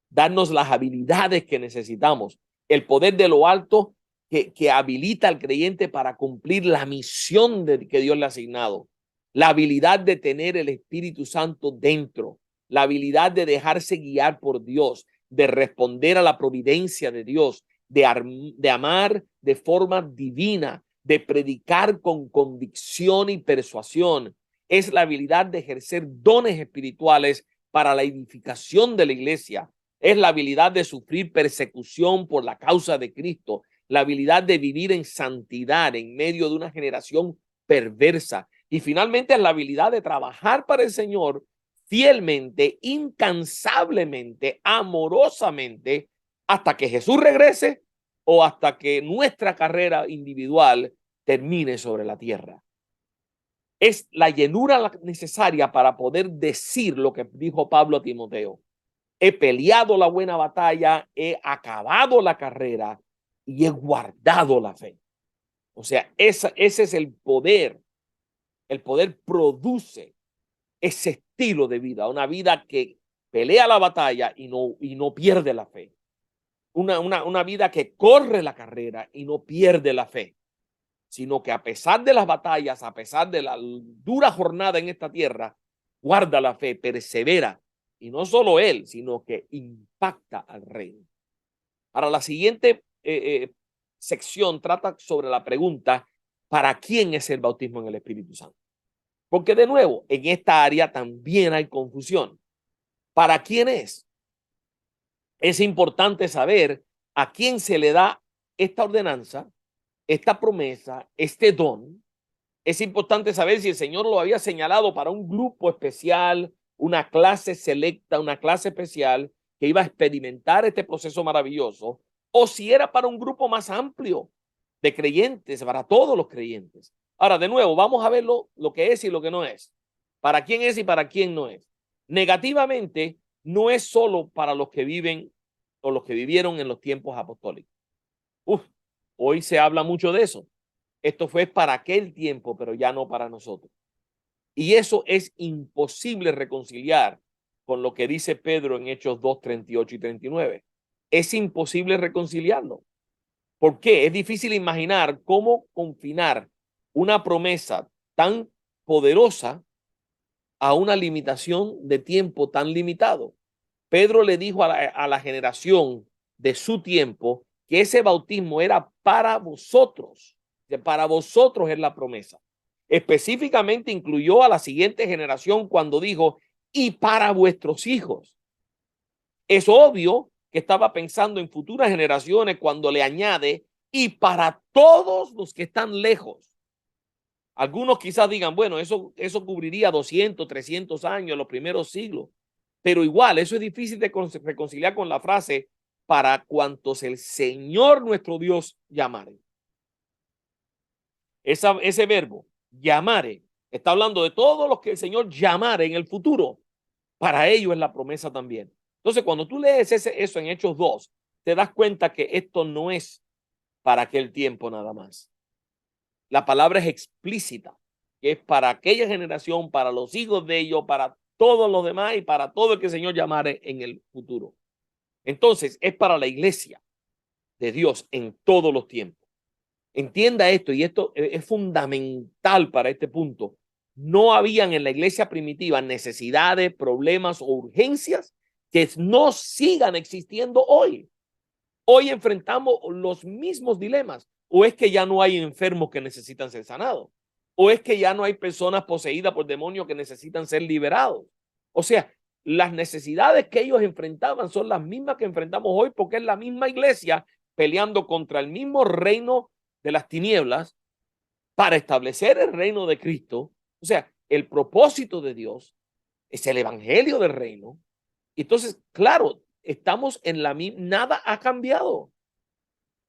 darnos las habilidades que necesitamos. El poder de lo alto que habilita al creyente para cumplir la misión que Dios le ha asignado. La habilidad de tener el Espíritu Santo dentro. La habilidad de dejarse guiar por Dios, de responder a la providencia de Dios, de amar de forma divina, de predicar con convicción y persuasión. Es la habilidad de ejercer dones espirituales para la edificación de la iglesia. Es la habilidad de sufrir persecución por la causa de Cristo, la habilidad de vivir en santidad en medio de una generación perversa. Y finalmente es la habilidad de trabajar para el Señor fielmente, incansablemente, amorosamente, hasta que Jesús regrese o hasta que nuestra carrera individual termine sobre la tierra. Es la llenura necesaria para poder decir lo que dijo Pablo a Timoteo. He peleado la buena batalla, he acabado la carrera y he guardado la fe. O sea, ese es el poder. El poder produce ese estilo de vida, una vida que pelea la batalla y no pierde la fe. Una vida que corre la carrera y no pierde la fe, sino que a pesar de las batallas, a pesar de la dura jornada en esta tierra, guarda la fe, persevera. Y no solo él, sino que impacta al reino. Ahora, la siguiente sección trata sobre la pregunta, ¿para quién es el bautismo en el Espíritu Santo? Porque de nuevo, en esta área también hay confusión. ¿Para quién es? Es importante saber a quién se le da esta ordenanza, esta promesa, este don. Es importante saber si el Señor lo había señalado para un grupo especial, una clase selecta, una clase especial que iba a experimentar este proceso maravilloso, o si era para un grupo más amplio de creyentes, para todos los creyentes. Ahora, de nuevo, vamos a ver lo que es y lo que no es. Para quién es y para quién no es. Negativamente, no es solo para los que viven o los que vivieron en los tiempos apostólicos. Hoy se habla mucho de eso. Esto fue para aquel tiempo, pero ya no para nosotros. Y eso es imposible reconciliar con lo que dice Pedro en Hechos 2, 38 y 39. Es imposible reconciliarlo. ¿Por qué? Es difícil imaginar cómo confinar una promesa tan poderosa a una limitación de tiempo tan limitado. Pedro le dijo a la generación de su tiempo que ese bautismo era para vosotros. Para vosotros es la promesa. Específicamente incluyó a la siguiente generación cuando dijo, y para vuestros hijos. Es obvio que estaba pensando en futuras generaciones cuando le añade, y para todos los que están lejos. Algunos quizás digan, bueno, eso cubriría 200, 300 años, los primeros siglos. Pero igual, eso es difícil de reconciliar con la frase, para cuantos el Señor nuestro Dios llamare. Ese verbo, llamare, está hablando de todos los que el Señor llamare en el futuro. Para ellos es la promesa también. Entonces, cuando tú lees eso en Hechos 2, te das cuenta que esto no es para aquel tiempo nada más. La palabra es explícita, que es para aquella generación, para los hijos de ellos, para todos los demás y para todo el que el Señor llamare en el futuro. Entonces, es para la iglesia de Dios en todos los tiempos. Entienda esto, y esto es fundamental para este punto. No habían en la iglesia primitiva necesidades, problemas o urgencias que no sigan existiendo hoy. Hoy enfrentamos los mismos dilemas. O es que ya no hay enfermos que necesitan ser sanados. O es que ya no hay personas poseídas por demonios que necesitan ser liberados. O sea, las necesidades que ellos enfrentaban son las mismas que enfrentamos hoy, porque es la misma iglesia peleando contra el mismo reino de las tinieblas para establecer el reino de Cristo. O sea, el propósito de Dios es el evangelio del reino. Entonces, claro, estamos en la misma, nada ha cambiado.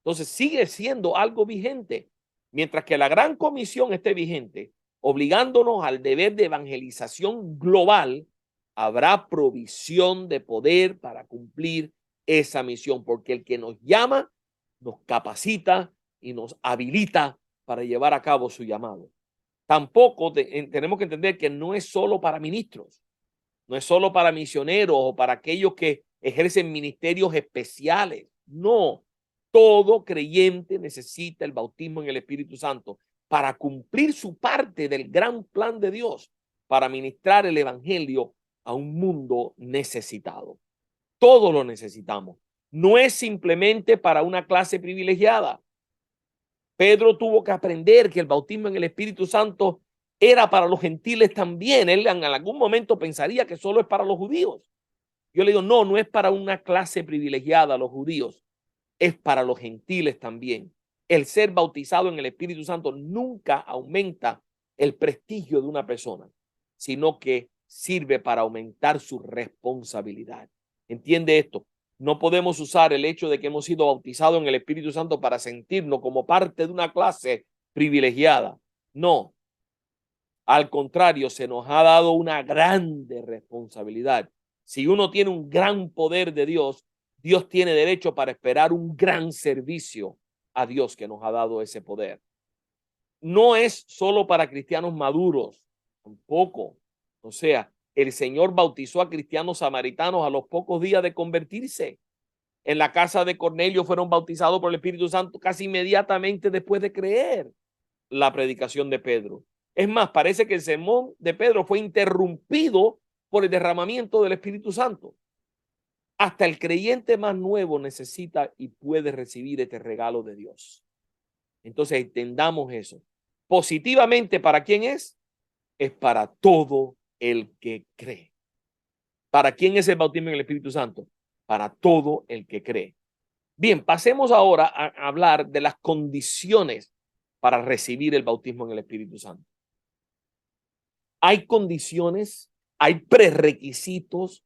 Entonces sigue siendo algo vigente. Mientras que la gran comisión esté vigente, obligándonos al deber de evangelización global, habrá provisión de poder para cumplir esa misión, porque el que nos llama, nos capacita y nos habilita para llevar a cabo su llamado. Tampoco tenemos que entender que no es solo para ministros, no es solo para misioneros o para aquellos que ejercen ministerios especiales. No, todo creyente necesita el bautismo en el Espíritu Santo para cumplir su parte del gran plan de Dios, para ministrar el evangelio a un mundo necesitado. Todos lo necesitamos. No es simplemente para una clase privilegiada. Pedro tuvo que aprender que el bautismo en el Espíritu Santo era para los gentiles también. Él en algún momento pensaría que solo es para los judíos. Yo le digo, no, no es para una clase privilegiada, los judíos. Es para los gentiles también. El ser bautizado en el Espíritu Santo nunca aumenta el prestigio de una persona, sino que sirve para aumentar su responsabilidad. ¿Entiende esto? No podemos usar el hecho de que hemos sido bautizados en el Espíritu Santo para sentirnos como parte de una clase privilegiada. No. Al contrario, se nos ha dado una grande responsabilidad. Si uno tiene un gran poder de Dios, Dios tiene derecho para esperar un gran servicio a Dios que nos ha dado ese poder. No es solo para cristianos maduros, tampoco. O sea, el Señor bautizó a cristianos samaritanos a los pocos días de convertirse. En la casa de Cornelio fueron bautizados por el Espíritu Santo casi inmediatamente después de creer la predicación de Pedro. Es más, parece que el sermón de Pedro fue interrumpido por el derramamiento del Espíritu Santo. Hasta el creyente más nuevo necesita y puede recibir este regalo de Dios. Entonces entendamos eso. Positivamente, ¿para quién es? Es para todo el que cree. ¿Para quién es el bautismo en el Espíritu Santo? Para todo el que cree. Bien, pasemos ahora a hablar de las condiciones para recibir el bautismo en el Espíritu Santo. Hay condiciones, hay prerequisitos,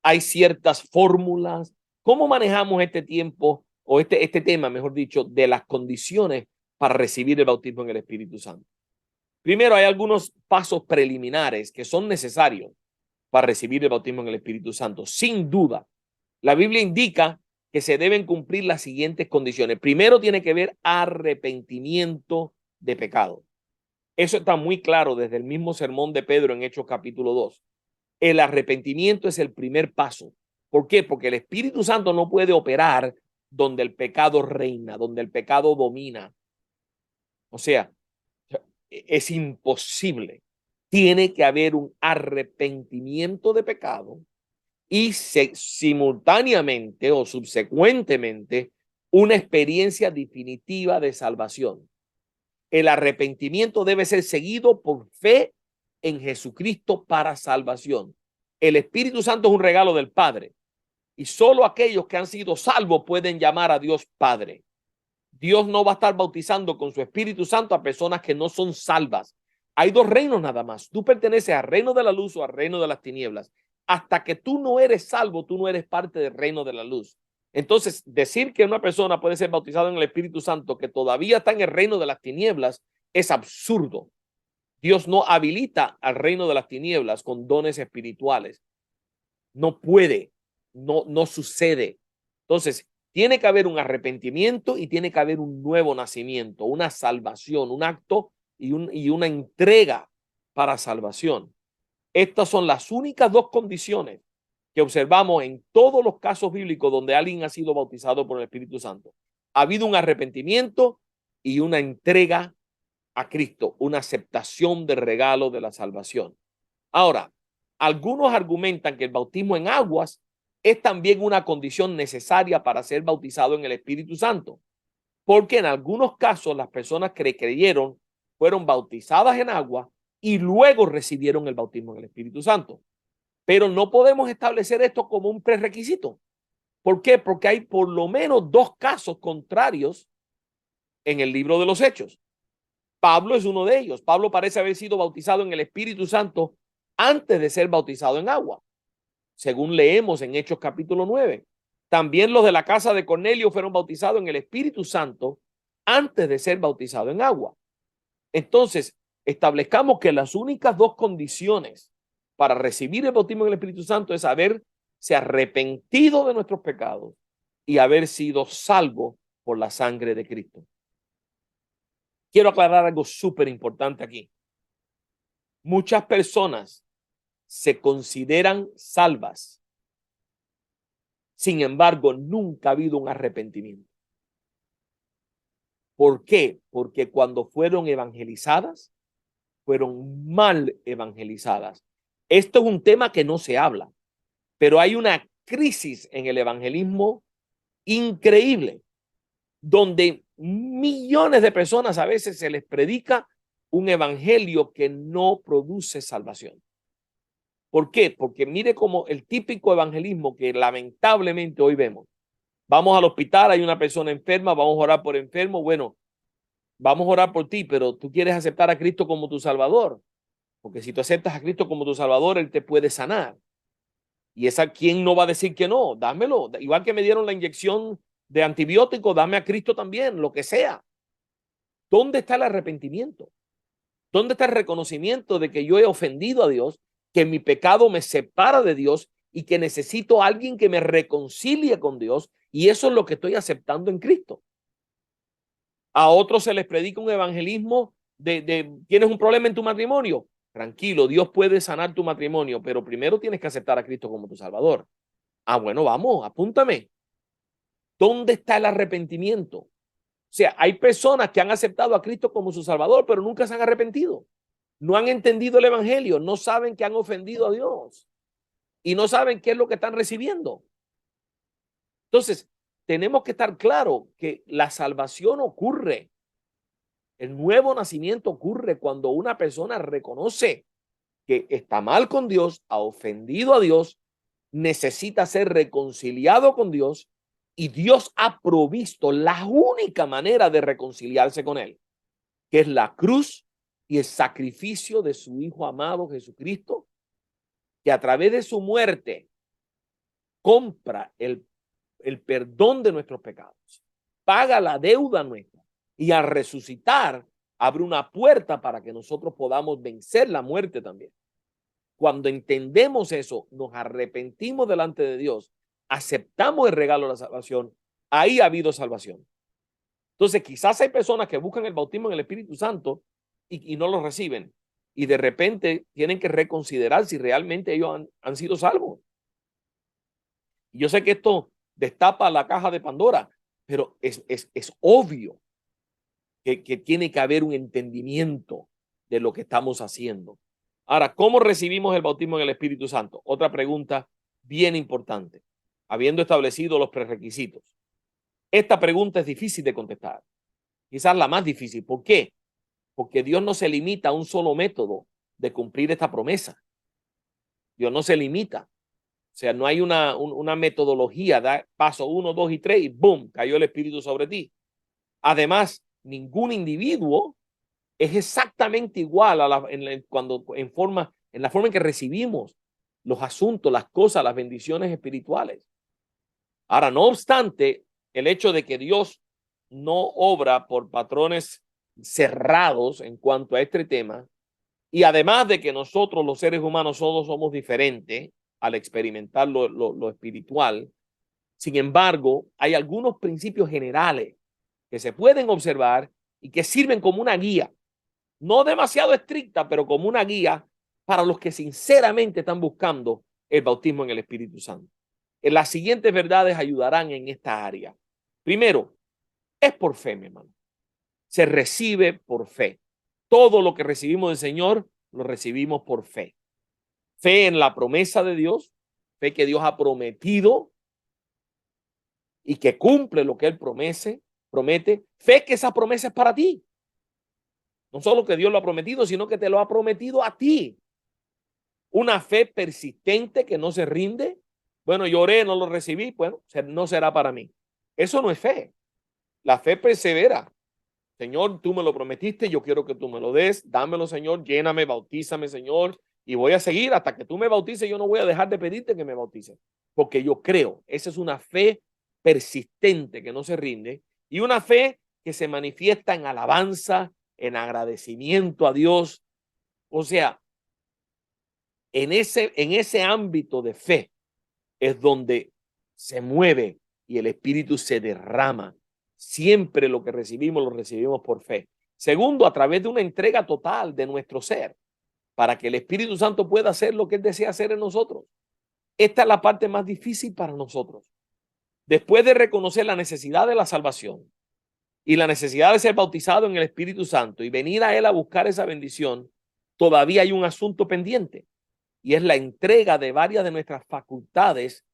hay ciertas fórmulas. ¿Cómo manejamos este tiempo o este tema, mejor dicho, de las condiciones para recibir el bautismo en el Espíritu Santo? Primero, hay algunos pasos preliminares que son necesarios para recibir el bautismo en el Espíritu Santo. Sin duda, la Biblia indica que se deben cumplir las siguientes condiciones. Primero, tiene que ver arrepentimiento de pecado. Eso está muy claro desde el mismo sermón de Pedro en Hechos capítulo 2. El arrepentimiento es el primer paso. ¿Por qué? Porque el Espíritu Santo no puede operar donde el pecado reina, donde el pecado domina. O sea, es imposible. Tiene que haber un arrepentimiento de pecado y simultáneamente o subsecuentemente una experiencia definitiva de salvación. El arrepentimiento debe ser seguido por fe en Jesucristo para salvación. El Espíritu Santo es un regalo del Padre y solo aquellos que han sido salvos pueden llamar a Dios Padre. Dios no va a estar bautizando con su Espíritu Santo a personas que no son salvas. Hay dos reinos nada más. Tú perteneces al reino de la luz o al reino de las tinieblas. Hasta que tú no eres salvo, tú no eres parte del reino de la luz. Entonces, decir que una persona puede ser bautizada en el Espíritu Santo que todavía está en el reino de las tinieblas es absurdo. Dios no habilita al reino de las tinieblas con dones espirituales. No puede, no sucede. Entonces, tiene que haber un arrepentimiento y tiene que haber un nuevo nacimiento, una salvación, un acto y una entrega para salvación. Estas son las únicas dos condiciones que observamos en todos los casos bíblicos donde alguien ha sido bautizado por el Espíritu Santo. Ha habido un arrepentimiento y una entrega a Cristo, una aceptación del regalo de la salvación. Ahora, algunos argumentan que el bautismo en aguas es también una condición necesaria para ser bautizado en el Espíritu Santo, porque en algunos casos las personas que creyeron fueron bautizadas en agua y luego recibieron el bautismo en el Espíritu Santo. Pero no podemos establecer esto como un prerequisito. ¿Por qué? Porque hay por lo menos dos casos contrarios en el libro de los Hechos. Pablo es uno de ellos. Pablo parece haber sido bautizado en el Espíritu Santo antes de ser bautizado en agua, según leemos en Hechos capítulo 9. También los de la casa de Cornelio fueron bautizados en el Espíritu Santo antes de ser bautizados en agua. Entonces, establezcamos que las únicas dos condiciones para recibir el bautismo en el Espíritu Santo es haberse arrepentido de nuestros pecados y haber sido salvo por la sangre de Cristo. Quiero aclarar algo súper importante aquí. Muchas personas se consideran salvas. Sin embargo, nunca ha habido un arrepentimiento. ¿Por qué? Porque cuando fueron evangelizadas, fueron mal evangelizadas. Esto es un tema que no se habla, pero hay una crisis en el evangelismo increíble, donde millones de personas a veces se les predica un evangelio que no produce salvación. ¿Por qué? Porque mire como el típico evangelismo que lamentablemente hoy vemos. Vamos al hospital, hay una persona enferma, vamos a orar por enfermo. Bueno, vamos a orar por ti, pero tú quieres aceptar a Cristo como tu Salvador. Porque si tú aceptas a Cristo como tu Salvador, Él te puede sanar. Y esa, ¿quién no va a decir que no? Dámelo. Igual que me dieron la inyección de antibiótico, dame a Cristo también, lo que sea. ¿Dónde está el arrepentimiento? ¿Dónde está el reconocimiento de que yo he ofendido a Dios, que mi pecado me separa de Dios y que necesito a alguien que me reconcilie con Dios? Y eso es lo que estoy aceptando en Cristo. A otros se les predica un evangelismo de ¿tienes un problema en tu matrimonio? Tranquilo, Dios puede sanar tu matrimonio, pero primero tienes que aceptar a Cristo como tu Salvador. Ah, bueno, vamos, apúntame. ¿Dónde está el arrepentimiento? O sea, hay personas que han aceptado a Cristo como su Salvador, pero nunca se han arrepentido. No han entendido el evangelio, no saben que han ofendido a Dios y no saben qué es lo que están recibiendo. Entonces, tenemos que estar claro que la salvación ocurre. El nuevo nacimiento ocurre cuando una persona reconoce que está mal con Dios, ha ofendido a Dios, necesita ser reconciliado con Dios y Dios ha provisto la única manera de reconciliarse con Él, que es la cruz y el sacrificio de su Hijo amado Jesucristo, que a través de su muerte compra el perdón de nuestros pecados, paga la deuda nuestra y al resucitar abre una puerta para que nosotros podamos vencer la muerte también. Cuando entendemos eso, nos arrepentimos delante de Dios, aceptamos el regalo de la salvación, ahí ha habido salvación. Entonces, quizás hay personas que buscan el bautismo en el Espíritu Santo y no lo reciben. Y de repente tienen que reconsiderar si realmente ellos han sido salvos. Y yo sé que esto destapa la caja de Pandora, pero es obvio que tiene que haber un entendimiento de lo que estamos haciendo. Ahora, ¿cómo recibimos el bautismo en el Espíritu Santo? Otra pregunta bien importante, habiendo establecido los prerequisitos. Esta pregunta es difícil de contestar, quizás la más difícil. ¿Por qué? Porque Dios no se limita a un solo método de cumplir esta promesa. Dios no se limita. O sea, no hay una metodología, da paso 1, 2 y 3 y ¡boom! Cayó el Espíritu sobre ti. Además, ningún individuo es exactamente igual en la forma en que recibimos los asuntos, las cosas, las bendiciones espirituales. Ahora, no obstante, el hecho de que Dios no obra por patrones cerrados en cuanto a este tema, y además de que nosotros los seres humanos todos somos diferentes al experimentar lo espiritual, sin embargo, hay algunos principios generales que se pueden observar y que sirven como una guía, no demasiado estricta, pero como una guía para los que sinceramente están buscando el bautismo en el Espíritu Santo. Las siguientes verdades ayudarán en esta área. Primero, es por fe, mi hermano. Se recibe por fe. Todo lo que recibimos del Señor, lo recibimos por fe. Fe en la promesa de Dios, fe que Dios ha prometido y que cumple lo que Él promete, fe que esa promesa es para ti. No solo que Dios lo ha prometido, sino que te lo ha prometido a ti. Una fe persistente que no se rinde. Bueno, lloré, no lo recibí, bueno, no será para mí. Eso no es fe. La fe persevera. Señor, tú me lo prometiste, yo quiero que tú me lo des, dámelo, Señor, lléname, bautízame, Señor, y voy a seguir hasta que tú me bautices. Yo no voy a dejar de pedirte que me bautices, porque yo creo. Esa es una fe persistente que no se rinde y una fe que se manifiesta en alabanza, en agradecimiento a Dios. O sea, en ese ámbito de fe es donde se mueve y el Espíritu se derrama. Siempre lo que recibimos lo recibimos por fe. Segundo, a través de una entrega total de nuestro ser, para que el Espíritu Santo pueda hacer lo que Él desea hacer en nosotros. Esta es la parte más difícil para nosotros. Después de reconocer la necesidad de la salvación y la necesidad de ser bautizado en el Espíritu Santo y venir a Él a buscar esa bendición, todavía hay un asunto pendiente y es la entrega de varias de nuestras facultades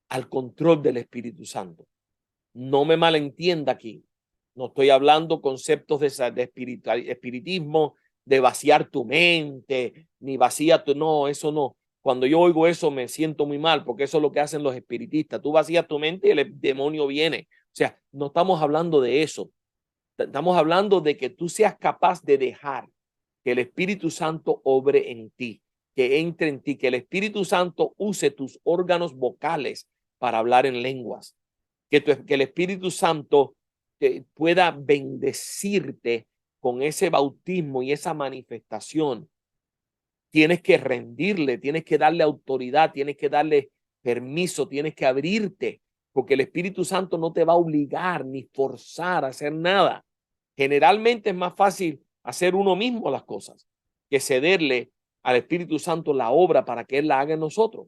al control del Espíritu Santo. No me malentienda aquí. No estoy hablando conceptos de espiritismo, de vaciar tu mente, ni vacía tu... No, eso no. Cuando yo oigo eso me siento muy mal, porque eso es lo que hacen los espiritistas. Tú vacías tu mente y el demonio viene. O sea, no estamos hablando de eso. Estamos hablando de que tú seas capaz de dejar que el Espíritu Santo obre en ti, que entre en ti, que el Espíritu Santo use tus órganos vocales para hablar en lenguas, que el Espíritu Santo pueda bendecirte con ese bautismo y esa manifestación. Tienes que rendirle, tienes que darle autoridad, tienes que darle permiso, tienes que abrirte, porque el Espíritu Santo no te va a obligar ni forzar a hacer nada. Generalmente es más fácil hacer uno mismo las cosas que cederle al Espíritu Santo la obra para que Él la haga en nosotros.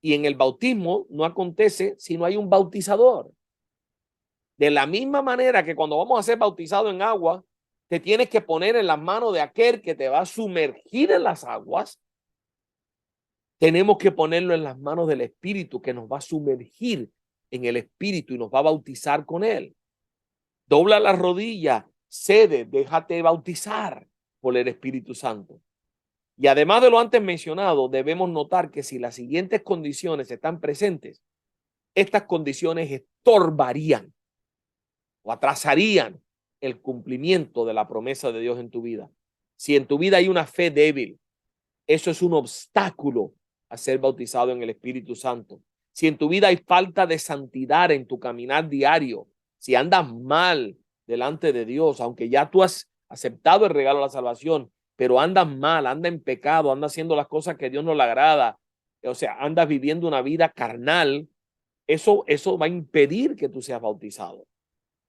Y en el bautismo no acontece si no hay un bautizador. De la misma manera que cuando vamos a ser bautizados en agua, te tienes que poner en las manos de aquel que te va a sumergir en las aguas. Tenemos que ponerlo en las manos del Espíritu que nos va a sumergir en el Espíritu y nos va a bautizar con Él. Dobla la rodilla, cede, déjate bautizar por el Espíritu Santo. Y además de lo antes mencionado, debemos notar que si las siguientes condiciones están presentes, estas condiciones estorbarían o atrasarían el cumplimiento de la promesa de Dios en tu vida. Si en tu vida hay una fe débil, eso es un obstáculo a ser bautizado en el Espíritu Santo. Si en tu vida hay falta de santidad en tu caminar diario, si andas mal delante de Dios, aunque ya tú has aceptado el regalo de la salvación, pero andas mal, andas en pecado, andas haciendo las cosas que Dios no le agrada, o sea, andas viviendo una vida carnal, eso va a impedir que tú seas bautizado.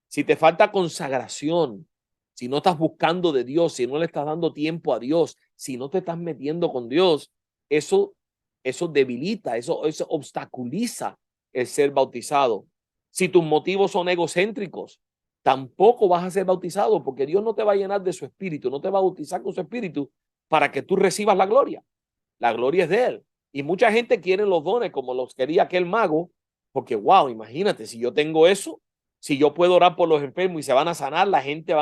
Si te falta consagración, si no estás buscando de Dios, si no le estás dando tiempo a Dios, si no te estás metiendo con Dios, eso debilita, eso obstaculiza el ser bautizado. Si tus motivos son egocéntricos, tampoco vas a ser bautizado porque Dios no te va a llenar de su espíritu, no te va a bautizar con su espíritu para que tú recibas la gloria. La gloria es de Él. Y mucha gente quiere los dones como los quería aquel mago, porque wow, imagínate, si yo tengo eso, si yo puedo orar por los enfermos y se van a sanar, la gente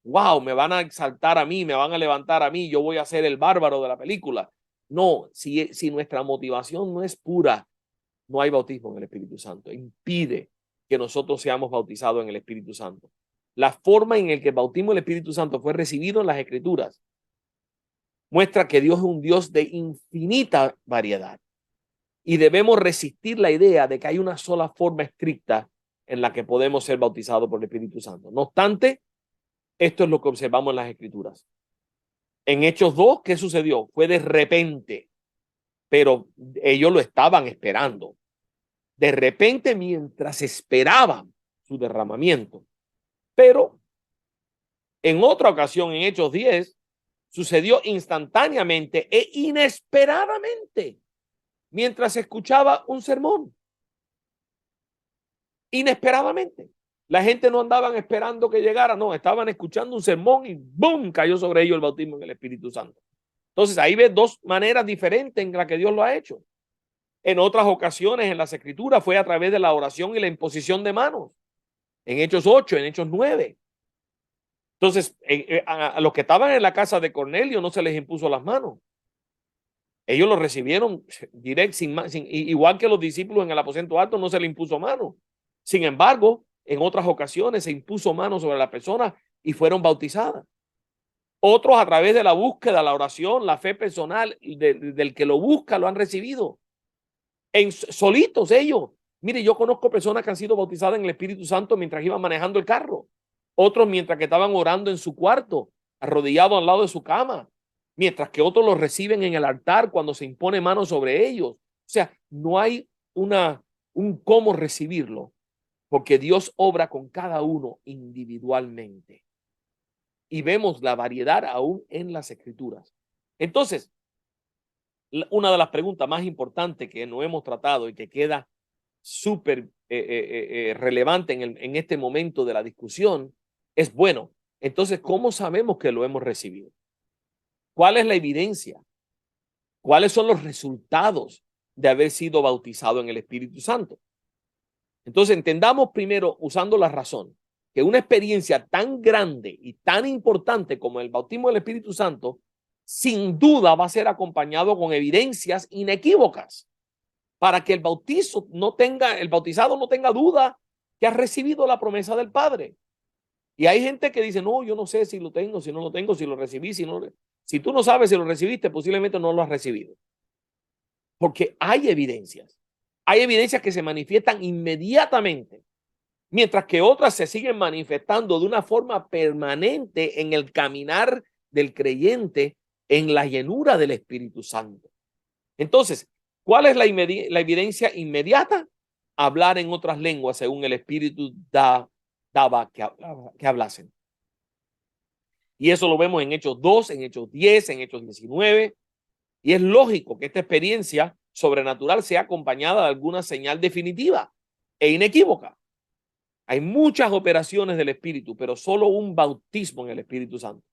wow, me van a exaltar a mí, me van a levantar a mí, yo voy a ser el bárbaro de la película. No, si nuestra motivación no es pura, no hay bautismo en el Espíritu Santo. Impide que nosotros seamos bautizados en el Espíritu Santo. La forma en la que el bautismo del Espíritu Santo fue recibido en las Escrituras muestra que Dios es un Dios de infinita variedad y debemos resistir la idea de que hay una sola forma estricta en la que podemos ser bautizados por el Espíritu Santo. No obstante, esto es lo que observamos en las Escrituras. En Hechos 2, ¿qué sucedió? Fue de repente, pero ellos lo estaban esperando. De repente, mientras esperaban su derramamiento. Pero en otra ocasión, en Hechos 10, sucedió instantáneamente e inesperadamente mientras escuchaba un sermón. Inesperadamente. La gente no andaban esperando que llegara, no, estaban escuchando un sermón y ¡boom! Cayó sobre ellos el bautismo en el Espíritu Santo. Entonces ahí ves dos maneras diferentes en las que Dios lo ha hecho. En otras ocasiones en las Escrituras fue a través de la oración y la imposición de manos. En Hechos 8, en Hechos 9. Entonces, a los que estaban en la casa de Cornelio no se les impuso las manos. Ellos lo recibieron directo, igual que los discípulos en el aposento alto, no se les impuso mano. Sin embargo, en otras ocasiones se impuso mano sobre la persona y fueron bautizadas. Otros a través de la búsqueda, la oración, la fe personal del que lo busca, lo han recibido. Solitos ellos. Mire, yo conozco personas que han sido bautizadas en el Espíritu Santo mientras iban manejando el carro. Otros mientras que estaban orando en su cuarto, arrodillados al lado de su cama. Mientras que otros los reciben en el altar cuando se impone mano sobre ellos. O sea, no hay un cómo recibirlo, porque Dios obra con cada uno individualmente. Y vemos la variedad aún en las Escrituras. Entonces, una de las preguntas más importantes que no hemos tratado y que queda súper relevante en este momento de la discusión es, bueno, entonces, ¿cómo sabemos que lo hemos recibido? ¿Cuál es la evidencia? ¿Cuáles son los resultados de haber sido bautizado en el Espíritu Santo? Entonces, entendamos primero, usando la razón, que una experiencia tan grande y tan importante como el bautismo del Espíritu Santo, sin duda va a ser acompañado con evidencias inequívocas para que el bautizado no tenga duda que ha recibido la promesa del Padre. Y hay gente que dice, no, yo no sé si lo tengo, si no lo tengo, si lo recibí, si no. Si tú no sabes si lo recibiste, posiblemente no lo has recibido. Porque hay evidencias. Hay evidencias que se manifiestan inmediatamente, mientras que otras se siguen manifestando de una forma permanente en el caminar del creyente en la llenura del Espíritu Santo. Entonces, ¿cuál es la evidencia inmediata? Hablar en otras lenguas según el Espíritu daba que hablasen. Y eso lo vemos en Hechos 2, en Hechos 10, en Hechos 19. Y es lógico que esta experiencia sobrenatural sea acompañada de alguna señal definitiva e inequívoca. Hay muchas operaciones del Espíritu, pero solo un bautismo en el Espíritu Santo.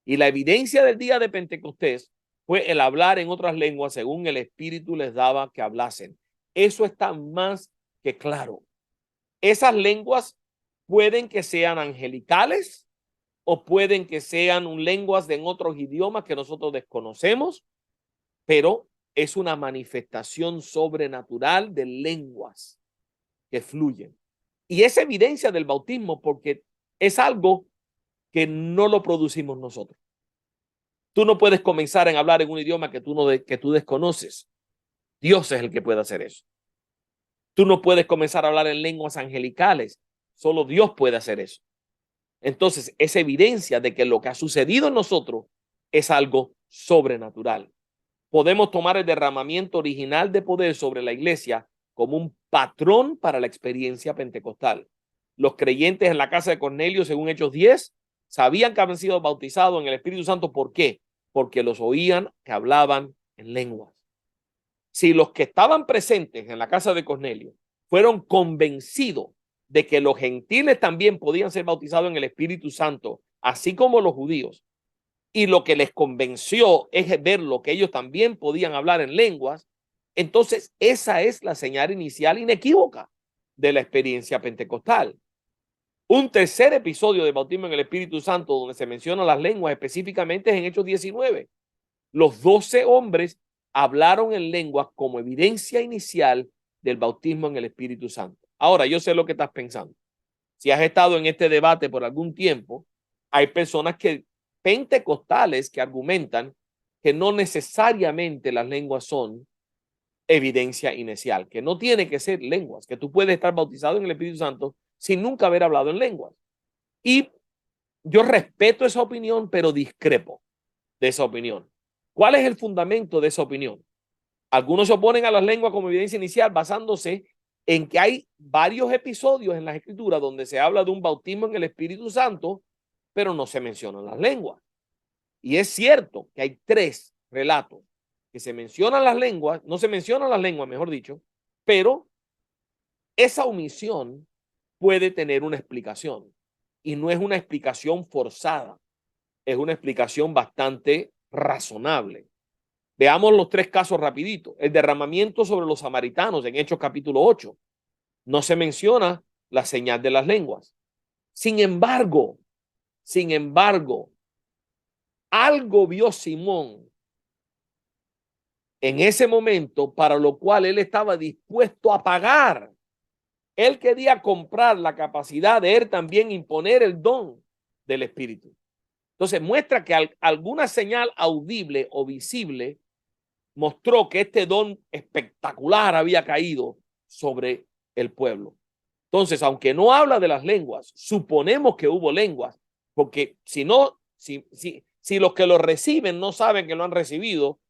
Y la evidencia del día de Pentecostés fue el hablar en otras lenguas según el Espíritu les daba que hablasen. Eso está más que claro. Esas lenguas pueden que sean angelicales o pueden que sean lenguas en otros idiomas que nosotros desconocemos, pero es una manifestación sobrenatural de lenguas que fluyen. Y es evidencia del bautismo porque es algo que no lo producimos nosotros. Tú no puedes comenzar a hablar en un idioma que tú desconoces. Dios es el que puede hacer eso. Tú no puedes comenzar a hablar en lenguas angelicales. Solo Dios puede hacer eso. Entonces, es evidencia de que lo que ha sucedido en nosotros es algo sobrenatural. Podemos tomar el derramamiento original de poder sobre la iglesia como un patrón para la experiencia pentecostal. Los creyentes en la casa de Cornelio, según Hechos 10, sabían que habían sido bautizados en el Espíritu Santo. ¿Por qué? Porque los oían que hablaban en lenguas. Si los que estaban presentes en la casa de Cornelio fueron convencidos de que los gentiles también podían ser bautizados en el Espíritu Santo, así como los judíos, y lo que les convenció es ver lo que ellos también podían hablar en lenguas, entonces esa es la señal inicial inequívoca de la experiencia pentecostal. Un tercer episodio de bautismo en el Espíritu Santo donde se mencionan las lenguas específicamente es en Hechos 19. Los 12 hombres hablaron en lenguas como evidencia inicial del bautismo en el Espíritu Santo. Ahora, yo sé lo que estás pensando. Si has estado en este debate por algún tiempo, hay personas pentecostales que argumentan que no necesariamente las lenguas son evidencia inicial, que no tiene que ser lenguas, que tú puedes estar bautizado en el Espíritu Santo sin nunca haber hablado en lenguas. Y yo respeto esa opinión, pero discrepo de esa opinión. ¿Cuál es el fundamento de esa opinión? Algunos se oponen a las lenguas como evidencia inicial basándose en que hay varios episodios en las Escrituras donde se habla de un bautismo en el Espíritu Santo, pero no se mencionan las lenguas. Y es cierto que hay 3 relatos que se mencionan las lenguas, no se mencionan las lenguas, mejor dicho, pero esa omisión puede tener una explicación y no es una explicación forzada, es una explicación bastante razonable. Veamos los 3 casos rapidito. El derramamiento sobre los samaritanos en Hechos capítulo 8. No se menciona la señal de las lenguas. Sin embargo, algo vio Simón en ese momento para lo cual él estaba dispuesto a pagar. Él quería comprar la capacidad de él también imponer el don del Espíritu. Entonces muestra que alguna señal audible o visible mostró que este don espectacular había caído sobre el pueblo. Entonces, aunque no habla de las lenguas, suponemos que hubo lenguas, porque si los que lo reciben no saben que lo han recibido,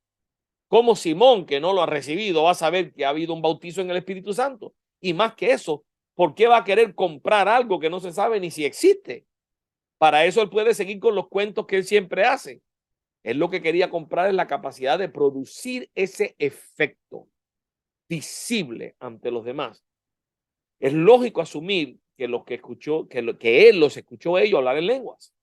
¿cómo Simón, que no lo ha recibido, va a saber que ha habido un bautizo en el Espíritu Santo? Y más que eso, ¿por qué va a querer comprar algo que no se sabe ni si existe? Para eso él puede seguir con los cuentos que él siempre hace. Él lo que quería comprar es la capacidad de producir ese efecto visible ante los demás. Es lógico asumir que los que escuchó, que él los escuchó ellos hablar en lenguas.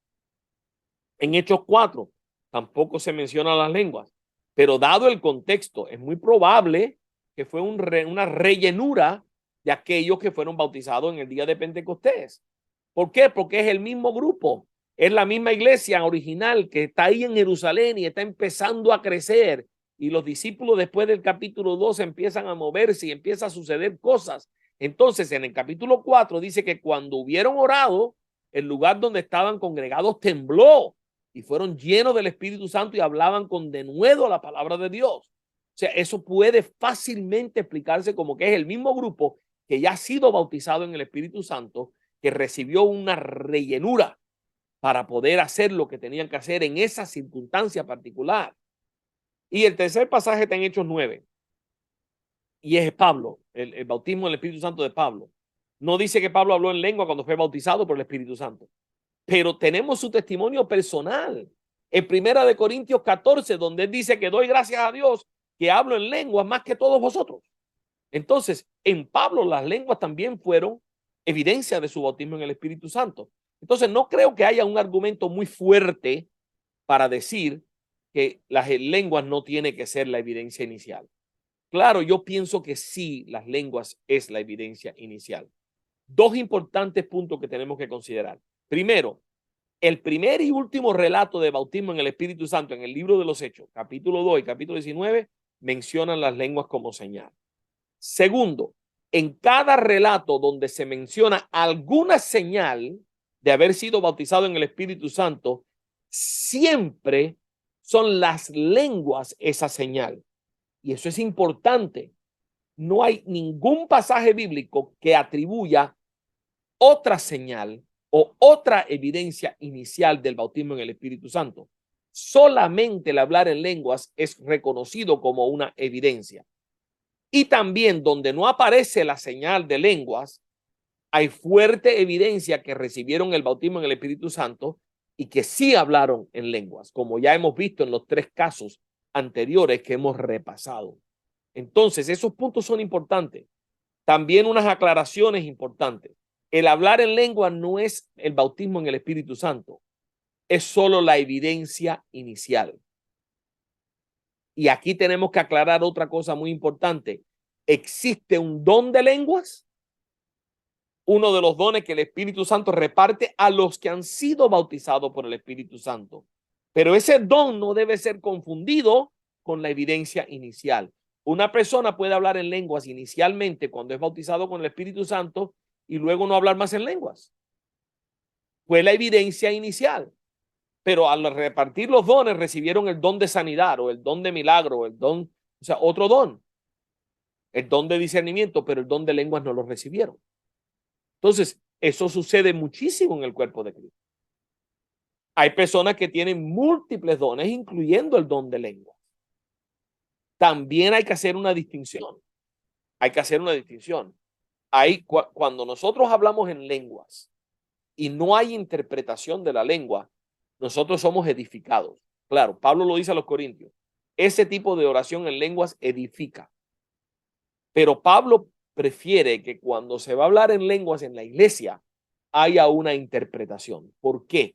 En Hechos 4 tampoco se mencionan las lenguas, pero dado el contexto, es muy probable que fue una rellenura de aquellos que fueron bautizados en el día de Pentecostés. ¿Por qué? Porque es el mismo grupo, es la misma iglesia original que está ahí en Jerusalén y está empezando a crecer. Y los discípulos después del capítulo 2 empiezan a moverse y empieza a suceder cosas. Entonces, en el capítulo 4 dice que cuando hubieron orado, el lugar donde estaban congregados tembló y fueron llenos del Espíritu Santo y hablaban con denuedo la palabra de Dios. O sea, eso puede fácilmente explicarse como que es el mismo grupo que ya ha sido bautizado en el Espíritu Santo, que recibió una rellenura para poder hacer lo que tenían que hacer en esa circunstancia particular. Y el tercer pasaje está en Hechos 9. Y es Pablo, el bautismo del Espíritu Santo de Pablo. No dice que Pablo habló en lengua cuando fue bautizado por el Espíritu Santo, pero tenemos su testimonio personal. En 1 Corintios 14, donde él dice que doy gracias a Dios que hablo en lenguas más que todos vosotros. Entonces, en Pablo las lenguas también fueron evidencia de su bautismo en el Espíritu Santo. Entonces, no creo que haya un argumento muy fuerte para decir que las lenguas no tiene que ser la evidencia inicial. Claro, yo pienso que sí, las lenguas es la evidencia inicial. Dos importantes puntos que tenemos que considerar. Primero, el primer y último relato de bautismo en el Espíritu Santo en el libro de los Hechos, capítulo 2 y capítulo 19, mencionan las lenguas como señal. Segundo, en cada relato donde se menciona alguna señal de haber sido bautizado en el Espíritu Santo, siempre son las lenguas esa señal. Y eso es importante. No hay ningún pasaje bíblico que atribuya otra señal o otra evidencia inicial del bautismo en el Espíritu Santo. Solamente el hablar en lenguas es reconocido como una evidencia. Y también donde no aparece la señal de lenguas, hay fuerte evidencia que recibieron el bautismo en el Espíritu Santo y que sí hablaron en lenguas, como ya hemos visto en los tres casos anteriores que hemos repasado. Entonces, esos puntos son importantes. También unas aclaraciones importantes. El hablar en lengua no es el bautismo en el Espíritu Santo, es solo la evidencia inicial. Y aquí tenemos que aclarar otra cosa muy importante. ¿Existe un don de lenguas? Uno de los dones que el Espíritu Santo reparte a los que han sido bautizados por el Espíritu Santo. Pero ese don no debe ser confundido con la evidencia inicial. Una persona puede hablar en lenguas inicialmente cuando es bautizado con el Espíritu Santo y luego no hablar más en lenguas. Fue la evidencia inicial. Pero al repartir los dones recibieron el don de sanidad o el don de milagro, o el don, o sea, otro don, el don de discernimiento, pero el don de lenguas no lo recibieron. Entonces, eso sucede muchísimo en el cuerpo de Cristo. Hay personas que tienen múltiples dones, incluyendo el don de lengua. También hay que hacer una distinción. Hay que hacer una distinción. Cuando nosotros hablamos en lenguas y no hay interpretación de la lengua, nosotros somos edificados. Claro, Pablo lo dice a los Corintios. Ese tipo de oración en lenguas edifica. Pero Pablo prefiere que cuando se va a hablar en lenguas en la iglesia haya una interpretación. ¿Por qué?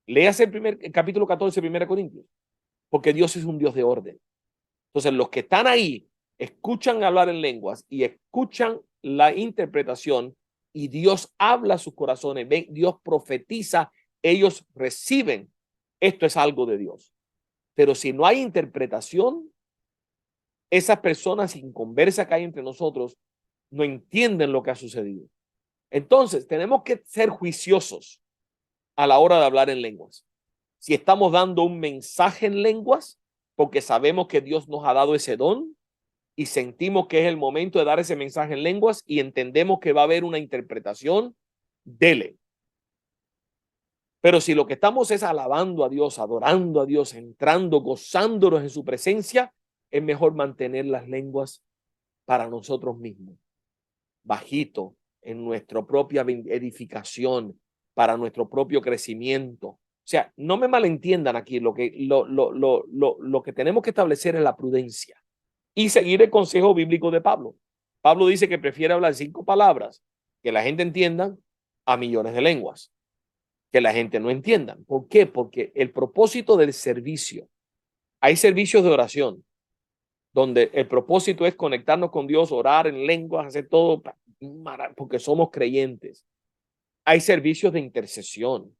Léase el capítulo 14 de 1 Corintios. Porque Dios es un Dios de orden. Entonces, los que están ahí escuchan hablar en lenguas y escuchan la interpretación y Dios habla a sus corazones, ven, Dios profetiza, ellos reciben. Esto es algo de Dios. Pero si no hay interpretación, esas personas sin conversa que hay entre nosotros no entienden lo que ha sucedido. Entonces, tenemos que ser juiciosos a la hora de hablar en lenguas. Si estamos dando un mensaje en lenguas, porque sabemos que Dios nos ha dado ese don y sentimos que es el momento de dar ese mensaje en lenguas y entendemos que va a haber una interpretación, dele. Pero si lo que estamos es alabando a Dios, adorando a Dios, entrando, gozándonos en su presencia, es mejor mantener las lenguas para nosotros mismos, bajito, en nuestra propia edificación, para nuestro propio crecimiento. O sea, no me malentiendan aquí, lo que tenemos que establecer es la prudencia y seguir el consejo bíblico de Pablo. Pablo dice que prefiere hablar 5 palabras que la gente entienda a millones de lenguas que la gente no entienda. ¿Por qué? Porque el propósito del servicio, hay servicios de oración, donde el propósito es conectarnos con Dios, orar en lenguas, hacer todo, porque somos creyentes. Hay servicios de intercesión,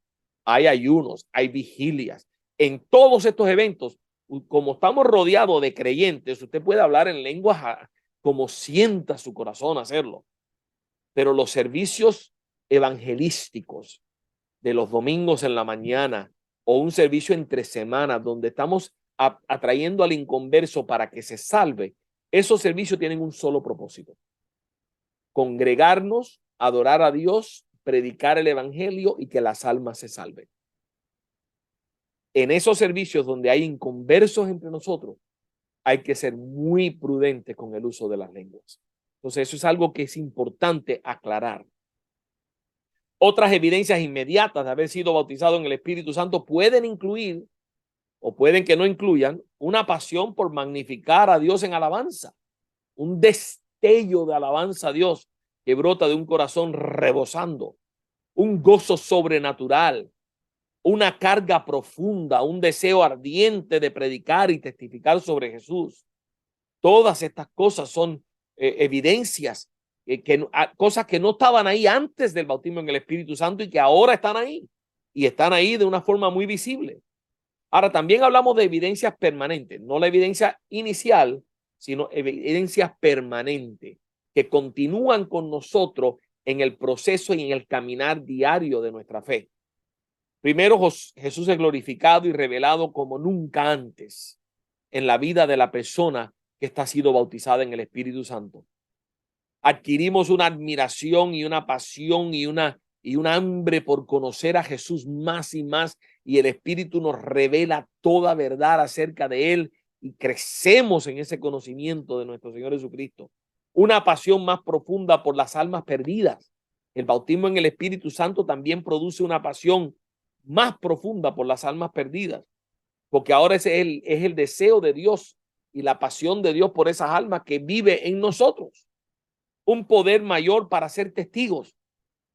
hay ayunos, hay vigilias. En todos estos eventos, como estamos rodeados de creyentes, usted puede hablar en lenguas como sienta su corazón hacerlo. Pero los servicios evangelísticos de los domingos en la mañana o un servicio entre semanas donde estamos atrayendo al inconverso para que se salve, esos servicios tienen un solo propósito: congregarnos, adorar a Dios, predicar el evangelio y que las almas se salven. En esos servicios donde hay inconversos entre nosotros, hay que ser muy prudente con el uso de las lenguas. Entonces, eso es algo que es importante aclarar. Otras evidencias inmediatas de haber sido bautizado en el Espíritu Santo pueden incluir, o pueden que no incluyan, una pasión por magnificar a Dios en alabanza, un destello de alabanza a Dios que brota de un corazón rebosando, un gozo sobrenatural, una carga profunda, un deseo ardiente de predicar y testificar sobre Jesús. Todas estas cosas son evidencias, cosas que no estaban ahí antes del bautismo en el Espíritu Santo y que ahora están ahí. Y están ahí de una forma muy visible. Ahora, también hablamos de evidencias permanentes, no la evidencia inicial, sino evidencias permanentes que continúan con nosotros en el proceso y en el caminar diario de nuestra fe. Primero, Jesús es glorificado y revelado como nunca antes en la vida de la persona que está siendo bautizada en el Espíritu Santo. Adquirimos una admiración y una pasión y un hambre por conocer a Jesús más y más, y el Espíritu nos revela toda verdad acerca de él y crecemos en ese conocimiento de nuestro Señor Jesucristo. Una pasión más profunda por las almas perdidas. El bautismo en el Espíritu Santo también produce una pasión más profunda por las almas perdidas, porque ahora es el deseo de Dios y la pasión de Dios por esas almas que vive en nosotros. Un poder mayor para ser testigos,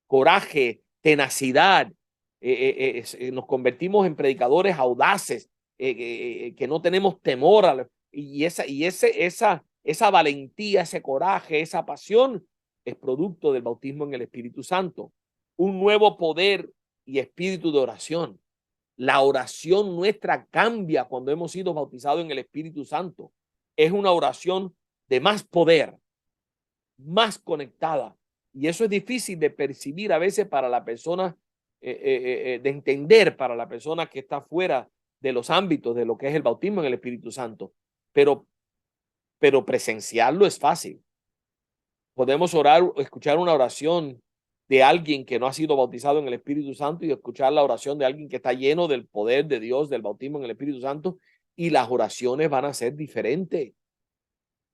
coraje, tenacidad. Nos convertimos en predicadores audaces, que no tenemos temor esa valentía, ese coraje, esa pasión es producto del bautismo en el Espíritu Santo. Un nuevo poder y espíritu de oración. La oración nuestra cambia cuando hemos sido bautizados en el Espíritu Santo. Es una oración de más poder, más conectada. Y eso es difícil de percibir a veces para la persona, de entender para la persona que está fuera de los ámbitos de lo que es el bautismo en el Espíritu Santo. Pero presenciarlo es fácil. Podemos orar, escuchar una oración de alguien que no ha sido bautizado en el Espíritu Santo y escuchar la oración de alguien que está lleno del poder de Dios, del bautismo en el Espíritu Santo, y las oraciones van a ser diferentes.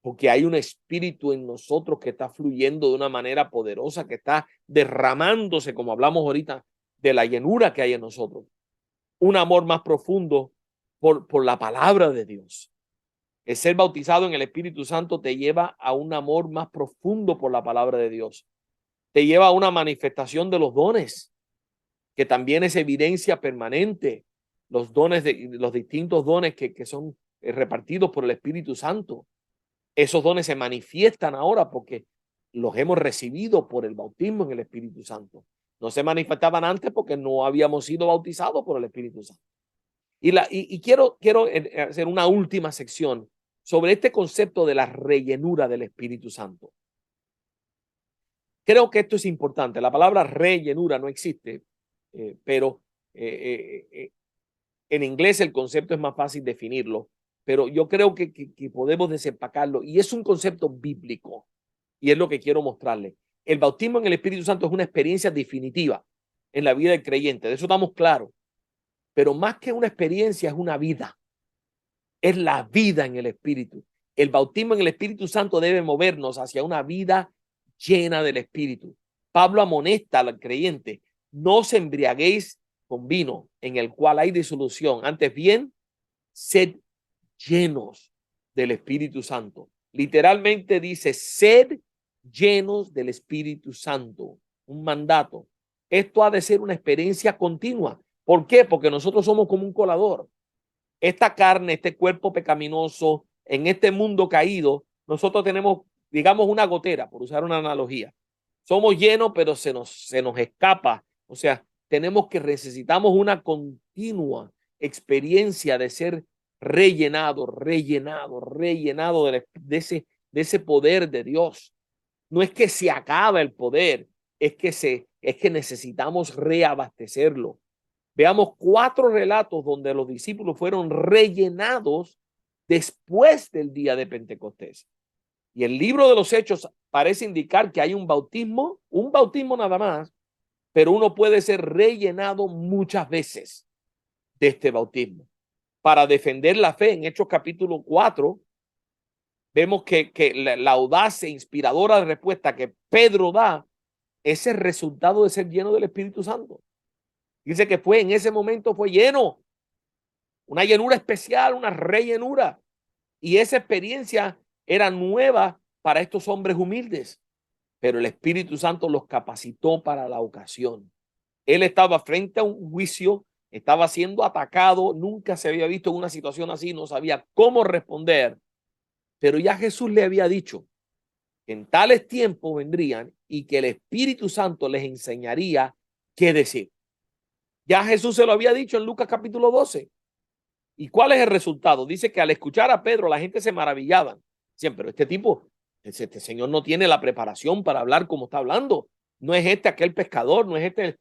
Porque hay un espíritu en nosotros que está fluyendo de una manera poderosa, que está derramándose, como hablamos ahorita, de la llenura que hay en nosotros. Un amor más profundo por la palabra de Dios. El ser bautizado en el Espíritu Santo te lleva a un amor más profundo por la palabra de Dios. Te lleva a una manifestación de los dones, que también es evidencia permanente. Los dones, los distintos dones que son repartidos por el Espíritu Santo. Esos dones se manifiestan ahora porque los hemos recibido por el bautismo en el Espíritu Santo. No se manifestaban antes porque no habíamos sido bautizados por el Espíritu Santo. Y quiero hacer una última sección sobre este concepto de la rellenura del Espíritu Santo. creo que esto es importante. La palabra rellenura no existe, pero en inglés el concepto es más fácil definirlo, pero yo creo que podemos desempacarlo y es un concepto bíblico y es lo que quiero mostrarle. El bautismo en el Espíritu Santo es una experiencia definitiva en la vida del creyente, de eso estamos claros, pero más que una experiencia es una vida, es la vida en el Espíritu. El bautismo en el Espíritu Santo debe movernos hacia una vida llena del Espíritu. Pablo amonesta al creyente, no os embriaguéis con vino en el cual hay disolución, antes bien, sed llenos del Espíritu Santo. Literalmente dice, sed llenos del Espíritu Santo, un mandato. Esto ha de ser una experiencia continua. ¿Por qué? Porque nosotros somos como un colador. Esta carne, este cuerpo pecaminoso, en este mundo caído, nosotros tenemos, digamos, una gotera, por usar una analogía. Somos llenos, pero se nos escapa. O sea, necesitamos una continua experiencia de ser rellenado de ese poder de Dios. No es que se acaba el poder, es que necesitamos reabastecerlo. Veamos 4 relatos donde los discípulos fueron rellenados después del día de Pentecostés. Y el libro de los Hechos parece indicar que hay un bautismo nada más, pero uno puede ser rellenado muchas veces de este bautismo. Para defender la fe, en Hechos capítulo 4, vemos que la audacia inspiradora de respuesta que Pedro da es el resultado de ser lleno del Espíritu Santo. Dice que en ese momento fue lleno, una llenura especial, una rellenura. Y esa experiencia era nueva para estos hombres humildes, pero el Espíritu Santo los capacitó para la ocasión. Él estaba frente a un juicio, estaba siendo atacado, nunca se había visto en una situación así, no sabía cómo responder, pero ya Jesús le había dicho que en tales tiempos vendrían y que el Espíritu Santo les enseñaría qué decir. Ya Jesús se lo había dicho en Lucas capítulo 12. ¿Y cuál es el resultado? Dice que al escuchar a Pedro la gente se maravillaba. Decían, pero este tipo, este señor no tiene la preparación para hablar como está hablando. No es este aquel pescador, no es este.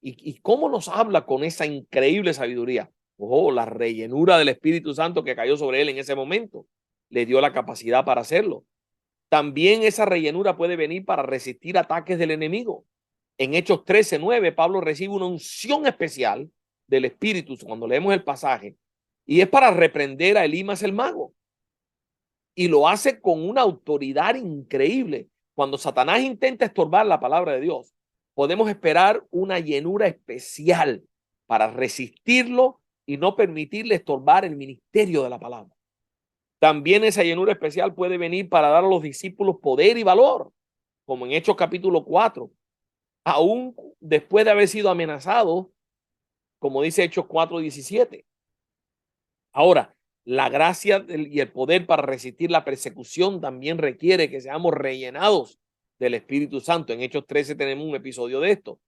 ¿Y cómo nos habla con esa increíble sabiduría? Ojo, la rellenura del Espíritu Santo que cayó sobre él en ese momento le dio la capacidad para hacerlo. También esa rellenura puede venir para resistir ataques del enemigo. En Hechos 13:9, Pablo recibe una unción especial del Espíritu cuando leemos el pasaje, y es para reprender a Elimas el mago. Y lo hace con una autoridad increíble. Cuando Satanás intenta estorbar la palabra de Dios, podemos esperar una llenura especial para resistirlo y no permitirle estorbar el ministerio de la palabra. También esa llenura especial puede venir para dar a los discípulos poder y valor, como en Hechos capítulo 4, aún después de haber sido amenazados, como dice Hechos 4:17. Ahora, la gracia y el poder para resistir la persecución también requiere que seamos rellenados del Espíritu Santo. En Hechos 13 tenemos un episodio de esto.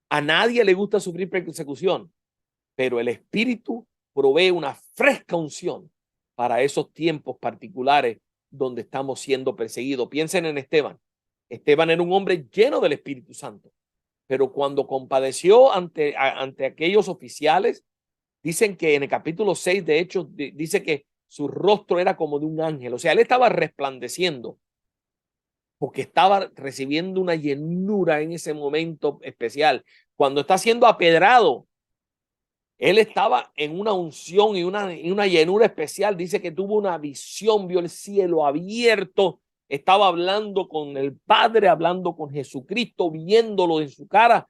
A nadie le gusta sufrir persecución, pero el Espíritu provee una fresca unción para esos tiempos particulares donde estamos siendo perseguidos. Piensen en Esteban. Esteban era un hombre lleno del Espíritu Santo, pero cuando compadeció ante aquellos oficiales, dicen que en el capítulo 6 de Hechos dice que su rostro era como de un ángel. O sea, él estaba resplandeciendo porque estaba recibiendo una llenura en ese momento especial. Cuando está siendo apedrado, él estaba en una unción y una llenura especial. Dice que tuvo una visión, vio el cielo abierto, estaba hablando con el Padre, hablando con Jesucristo, viéndolo en su cara.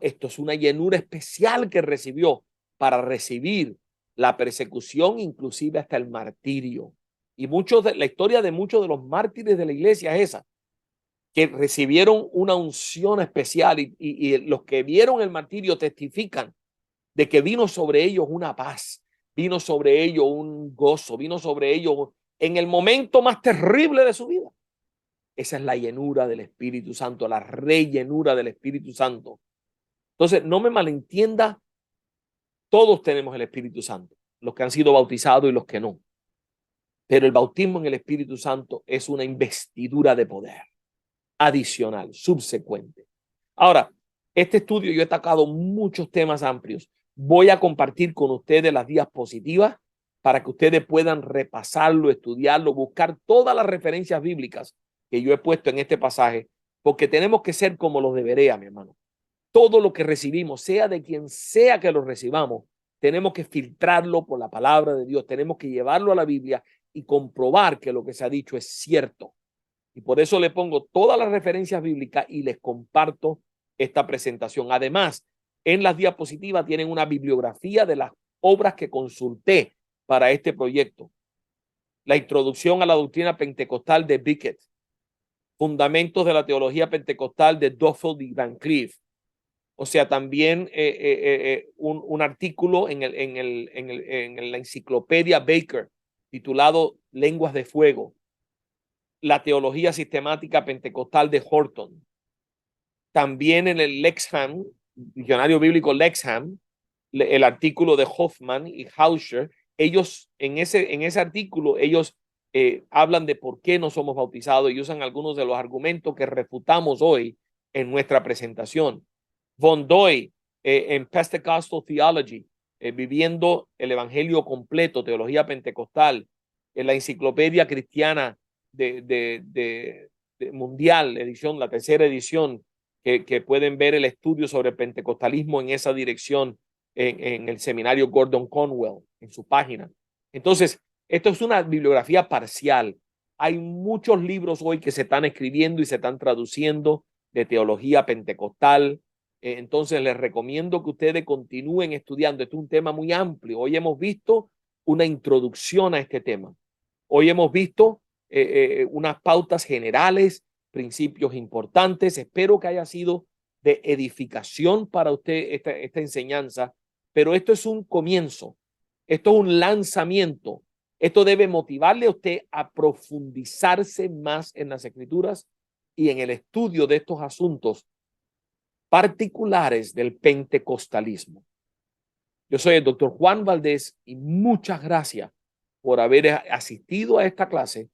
Esto es una llenura especial que recibió para recibir la persecución, inclusive hasta el martirio. Y la historia de muchos de los mártires de la iglesia es esa, que recibieron una unción especial y los que vieron el martirio testifican de que vino sobre ellos una paz, vino sobre ellos un gozo, vino sobre ellos en el momento más terrible de su vida. Esa es la llenura del Espíritu Santo, la rellenura del Espíritu Santo. Entonces, no me malentienda, todos tenemos el Espíritu Santo, los que han sido bautizados y los que no. Pero el bautismo en el Espíritu Santo es una investidura de poder. adicional, subsecuente. Ahora, este estudio yo he tocado muchos temas amplios. Voy a compartir con ustedes las diapositivas para que ustedes puedan repasarlo, estudiarlo, buscar todas las referencias bíblicas que yo he puesto en este pasaje, porque tenemos que ser como los de Berea, mi hermano. Todo lo que recibimos, sea de quien sea que lo recibamos, tenemos que filtrarlo por la palabra de Dios, tenemos que llevarlo a la Biblia y comprobar que lo que se ha dicho es cierto. Y por eso le pongo todas las referencias bíblicas y les comparto esta presentación. Además, en las diapositivas tienen una bibliografía de las obras que consulté para este proyecto. La introducción a la doctrina pentecostal de Bickett, fundamentos de la teología pentecostal de Duffield y Van Cleef. O sea, también un artículo en la enciclopedia Baker titulado Lenguas de Fuego. La teología sistemática pentecostal de Horton. También en el Lexham, diccionario bíblico Lexham, el artículo de Hoffman y Hauscher, ellos en ese artículo, ellos hablan de por qué no somos bautizados y usan algunos de los argumentos que refutamos hoy en nuestra presentación. Von Doy en Pentecostal Theology, viviendo el evangelio completo, teología pentecostal, en la enciclopedia cristiana de mundial, edición, la tercera edición, que pueden ver el estudio sobre el pentecostalismo en esa dirección en el seminario Gordon Conwell, en su página. Entonces, esto es una bibliografía parcial. Hay muchos libros hoy que se están escribiendo y se están traduciendo de teología pentecostal. Entonces, les recomiendo que ustedes continúen estudiando. Este es un tema muy amplio. Hoy hemos visto una introducción a este tema. Hoy hemos visto unas pautas generales, principios importantes. Espero que haya sido de edificación para usted esta enseñanza, pero esto es un comienzo, esto es un lanzamiento. Esto debe motivarle a usted a profundizarse más en las escrituras y en el estudio de estos asuntos particulares del pentecostalismo. Yo soy el doctor Juan Valdés y muchas gracias por haber asistido a esta clase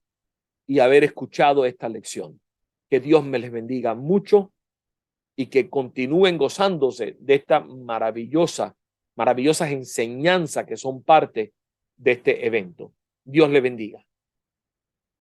y haber escuchado esta lección. Que Dios me les bendiga mucho y que continúen gozándose de esta maravillosas enseñanzas que son parte de este evento. Dios les bendiga.